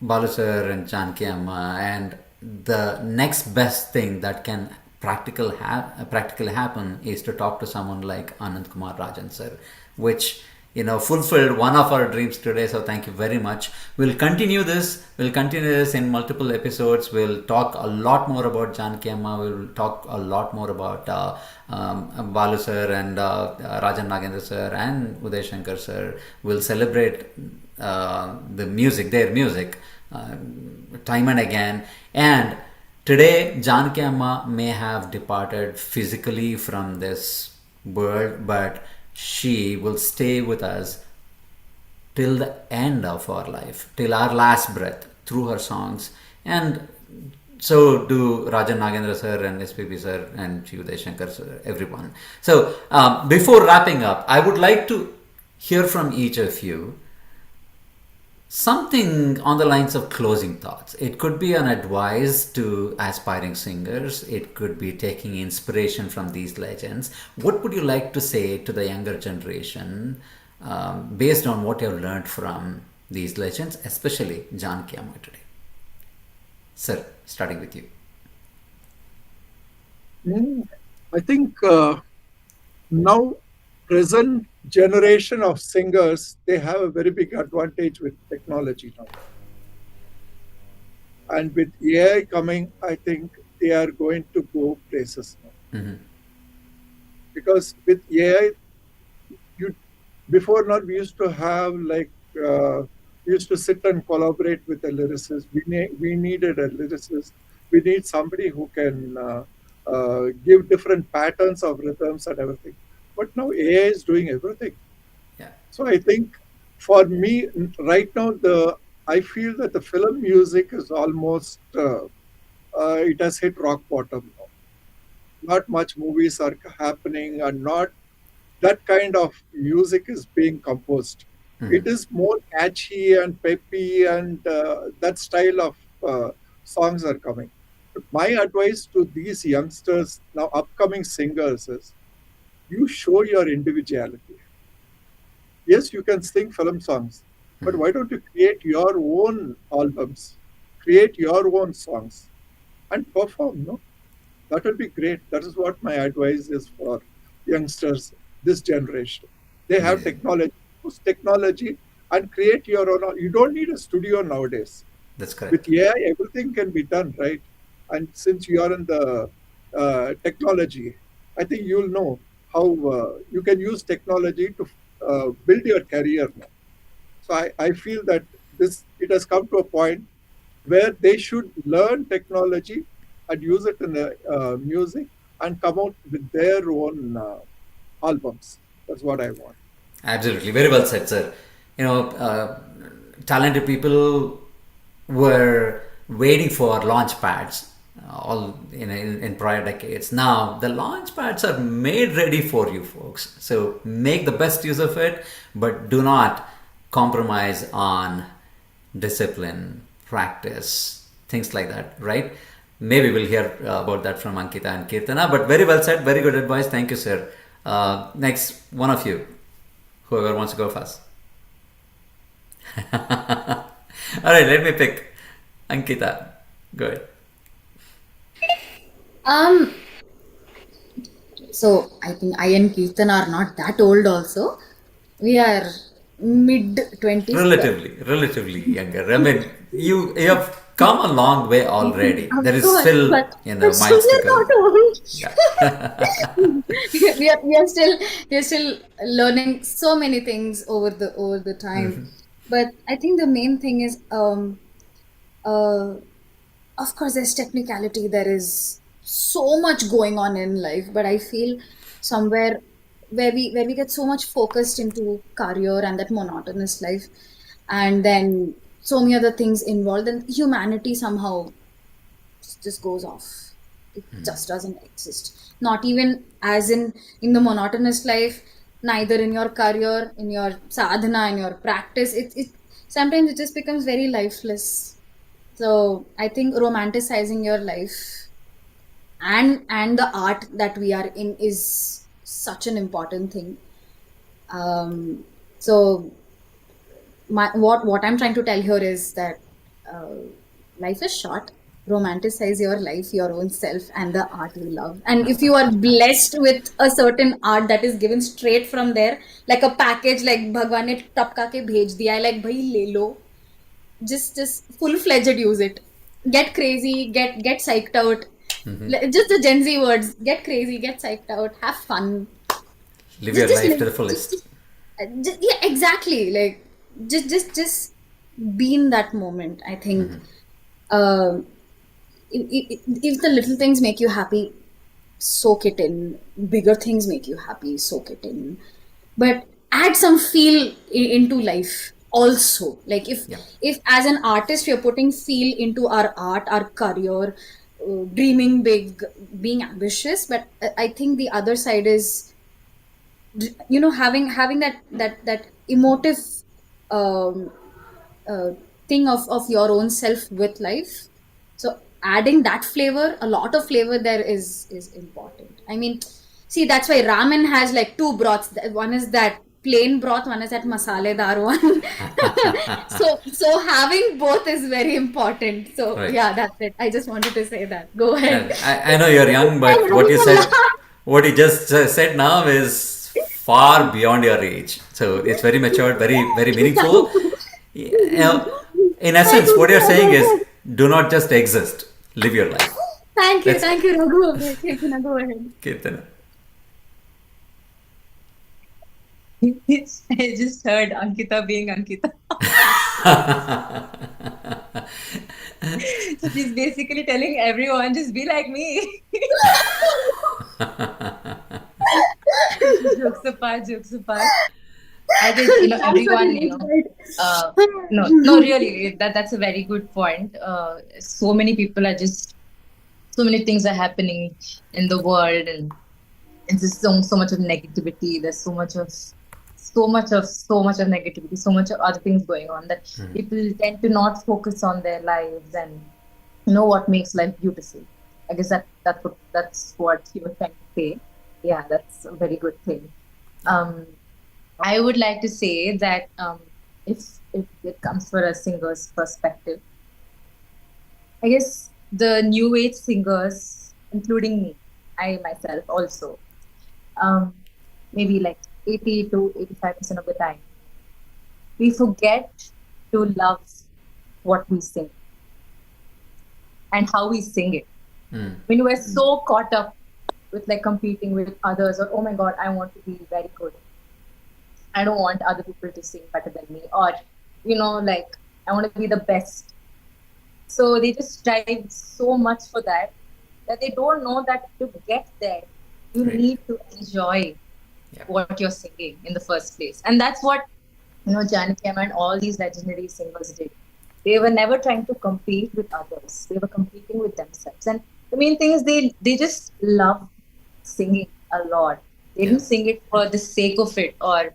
Balu sir and Janaki Amma, and the next best thing that can practically happen is to talk to someone like Anant Kumar Rajan sir, which fulfilled one of our dreams today. So thank you very much. We'll continue this in multiple episodes. We'll talk a lot more about Janaki Amma. We'll talk a lot more about Balu sir and Rajan Nagendra sir and Udayashankar sir. We'll celebrate their music time and again. And today Janaki Amma may have departed physically from this world, but she will stay with us till the end of our life, till our last breath, through her songs. And so do Rajan Nagendra sir and SPB sir and Udayashankar sir, everyone. So before wrapping up, I would like to hear from each of you something on the lines of closing thoughts. It could be an advice to aspiring singers. It could be taking inspiration from these legends. What would you like to say to the younger generation based on what you've learned from these legends, especially Janaki Amma today? Sir, starting with you. I think now present generation of singers, they have a very big advantage with technology now. And with AI coming, I think they are going to go places now. Mm-hmm. Because with AI, before not, we used to have we used to sit and collaborate with a lyricist. We needed a lyricist. We need somebody who can give different patterns of rhythms and everything. But now AI is doing everything. Yeah. So I think for me right now, I feel that the film music is almost it has hit rock bottom now. Not much movies are happening, and not that kind of music is being composed. Mm-hmm. It is more catchy and peppy, and that style of songs are coming. But my advice to these youngsters now, upcoming singers, is you show your individuality. Yes, you can sing film songs, but why don't you create your own albums, create your own songs, and perform? No, that will be great. That is what my advice is for youngsters, this generation. They have technology. Use technology and create your own. You don't need a studio nowadays. That's correct. With AI, everything can be done, right? And since you are in the technology, I think you'll know how you can use technology to build your career now. So I feel that it has come to a point where they should learn technology and use it in the music and come out with their own albums. That's what I want. Absolutely. Very well said, sir. Talented people were waiting for launch pads all in prior decades. Now the launch pads are made ready for you folks. So make the best use of it, but do not compromise on discipline, practice, things like that, right? Maybe we'll hear about that from Ankita and Keerthana, but very well said. Very good advice. Thank you, sir. Next, one of you, whoever wants to go first. All right, let me pick Ankita. Go ahead. So I think I and Keerthana are not that old also. We are mid-20s. Relatively younger. I mean, you have come a long way already. Of There is course, still, but still miles to we're go. not old. Yeah. we are still learning so many things over the time. But I think the main thing is, uh, of course, there's technicality. There is so much going on in life, but I feel somewhere where we get so much focused into career and that monotonous life, and then so many other things involved, and humanity somehow just goes off. It just doesn't exist. Not even as in the monotonous life, neither in your career, in your sadhana, in your practice. It sometimes it just becomes very lifeless. So I think romanticizing your life and the art that we are in is such an important thing. So what I'm trying to tell here is that life is short. Romanticize your life, your own self, and the art you love. And if you are blessed with a certain art that is given straight from there, like a package, like Bhagwan ne tapka ke bhej diya, like bhai le lo, just full fledged use it. Get crazy, get psyched out. Just the Gen Z words: get crazy, get psyched out, have fun. Live your life to the Just, fullest. yeah, exactly. Like just be in that moment. I think uh, if the little things make you happy, soak it in. Bigger things make you happy, soak it in. But add some feel into life also. Like Yeah. if as an artist we're putting feel into our art, our career, dreaming big, being ambitious. But I think the other side is, having that emotive um, uh, thing of your own self with life. So adding that flavor, a lot of flavor there is important. I mean, see, that's why ramen has like two broths. One is that plain broth, one is that masaledar one. So having both is very important. So Right. yeah, that's it. I just wanted to say that. Go And ahead. I know you're young, but I'm having a laugh. what you just said now is far beyond your age. So it's very matured, very, very meaningful. In I essence, what don't you're saying is know. do not just exist, live your life. That's Thank you, Raghuverse. Keerthana, go ahead. Keerthana. I just heard Ankita being Ankita. So she's basically telling everyone, just be like me. Jokes apart, jokes apart. I think everyone, no, really, that's a very good point. So many people are just, so many things are happening in the world, and it's just so much of negativity. There's so much of negativity, so much of other things going on that people tend to not focus on their lives and what makes life beautiful. I guess that's what you were trying to say. Yeah, that's a very good thing. I would like to say that if it comes for a singer's perspective, I guess the new age singers, including me, I myself also, maybe like 80 to 85% of the time, we forget to love what we sing and how we sing it. When we're so caught up with like competing with others, or oh my god, I want to be very good. I don't want other people to sing better than me, or like I want to be the best. So they just strive so much for that they don't know that to get there, you Right. need to enjoy what you're singing in the first place. And that's what Janaki Amma and all these legendary singers did. They were never trying to compete with others. They were competing with themselves. And the main thing is they just love singing a lot. They didn't sing it for the sake of it, or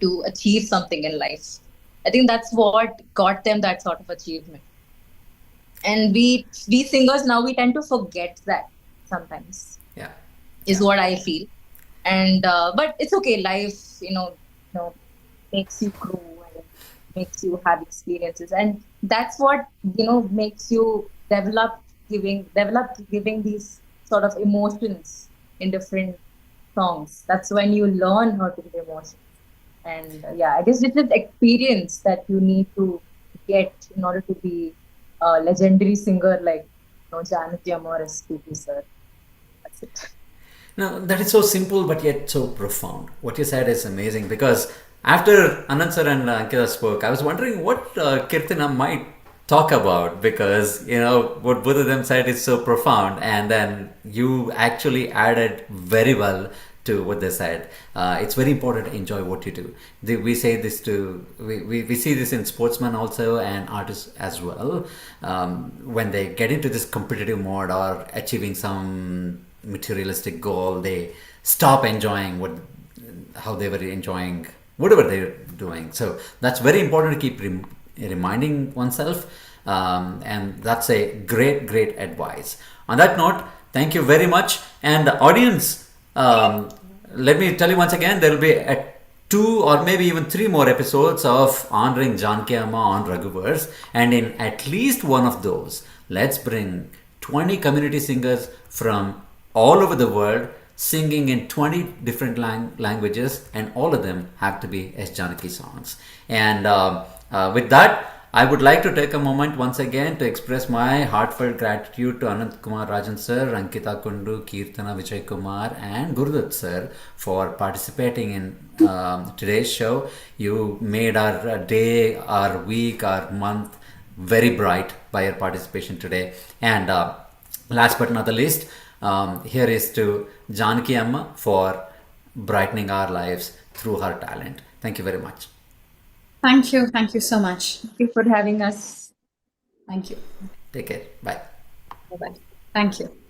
to achieve something in life. I think that's what got them that sort of achievement. And we singers now, we tend to forget that sometimes. Yeah. Is what I feel. And but it's okay. Life, makes you grow and makes you have experiences, and that's what makes you develop giving these sort of emotions in different songs. That's when you learn how to give emotions. And I guess it's an experience that you need to get in order to be a legendary singer like Janaki Amma Tribute, sir. That's it. No, that is so simple but yet so profound. What you said is amazing because after Anant sir and Ankita spoke, I was wondering what Keerthana might talk about because what both of them said is so profound, and then you actually added very well to what they said. It's very important to enjoy what you do. We say this we see this in sportsmen also and artists as well. When they get into this competitive mode or achieving some materialistic goal, they stop enjoying how they were enjoying whatever they're doing. So that's very important to keep reminding oneself, and that's a great advice. On that note, thank you very much. And the audience, let me tell you once again, there will be a 2 or maybe even 3 more episodes of honoring Janaki Amma on Raghuverse, and in at least one of those, let's bring 20 community singers from all over the world singing in 20 different languages, and all of them have to be S. Janaki songs. And with that, I would like to take a moment once again to express my heartfelt gratitude to Anant Rajan sir, Ankita, Kundu, Keerthana, Vijayakumar and Guru Dutt sir for participating in today's show. You made our day, our week, our month very bright by your participation today. And last but not the least, here is to Janaki Amma for brightening our lives through her talent. Thank you very much. Thank you. Thank you so much. Thank you for having us. Thank you. Take care. Bye. Bye-bye. Thank you.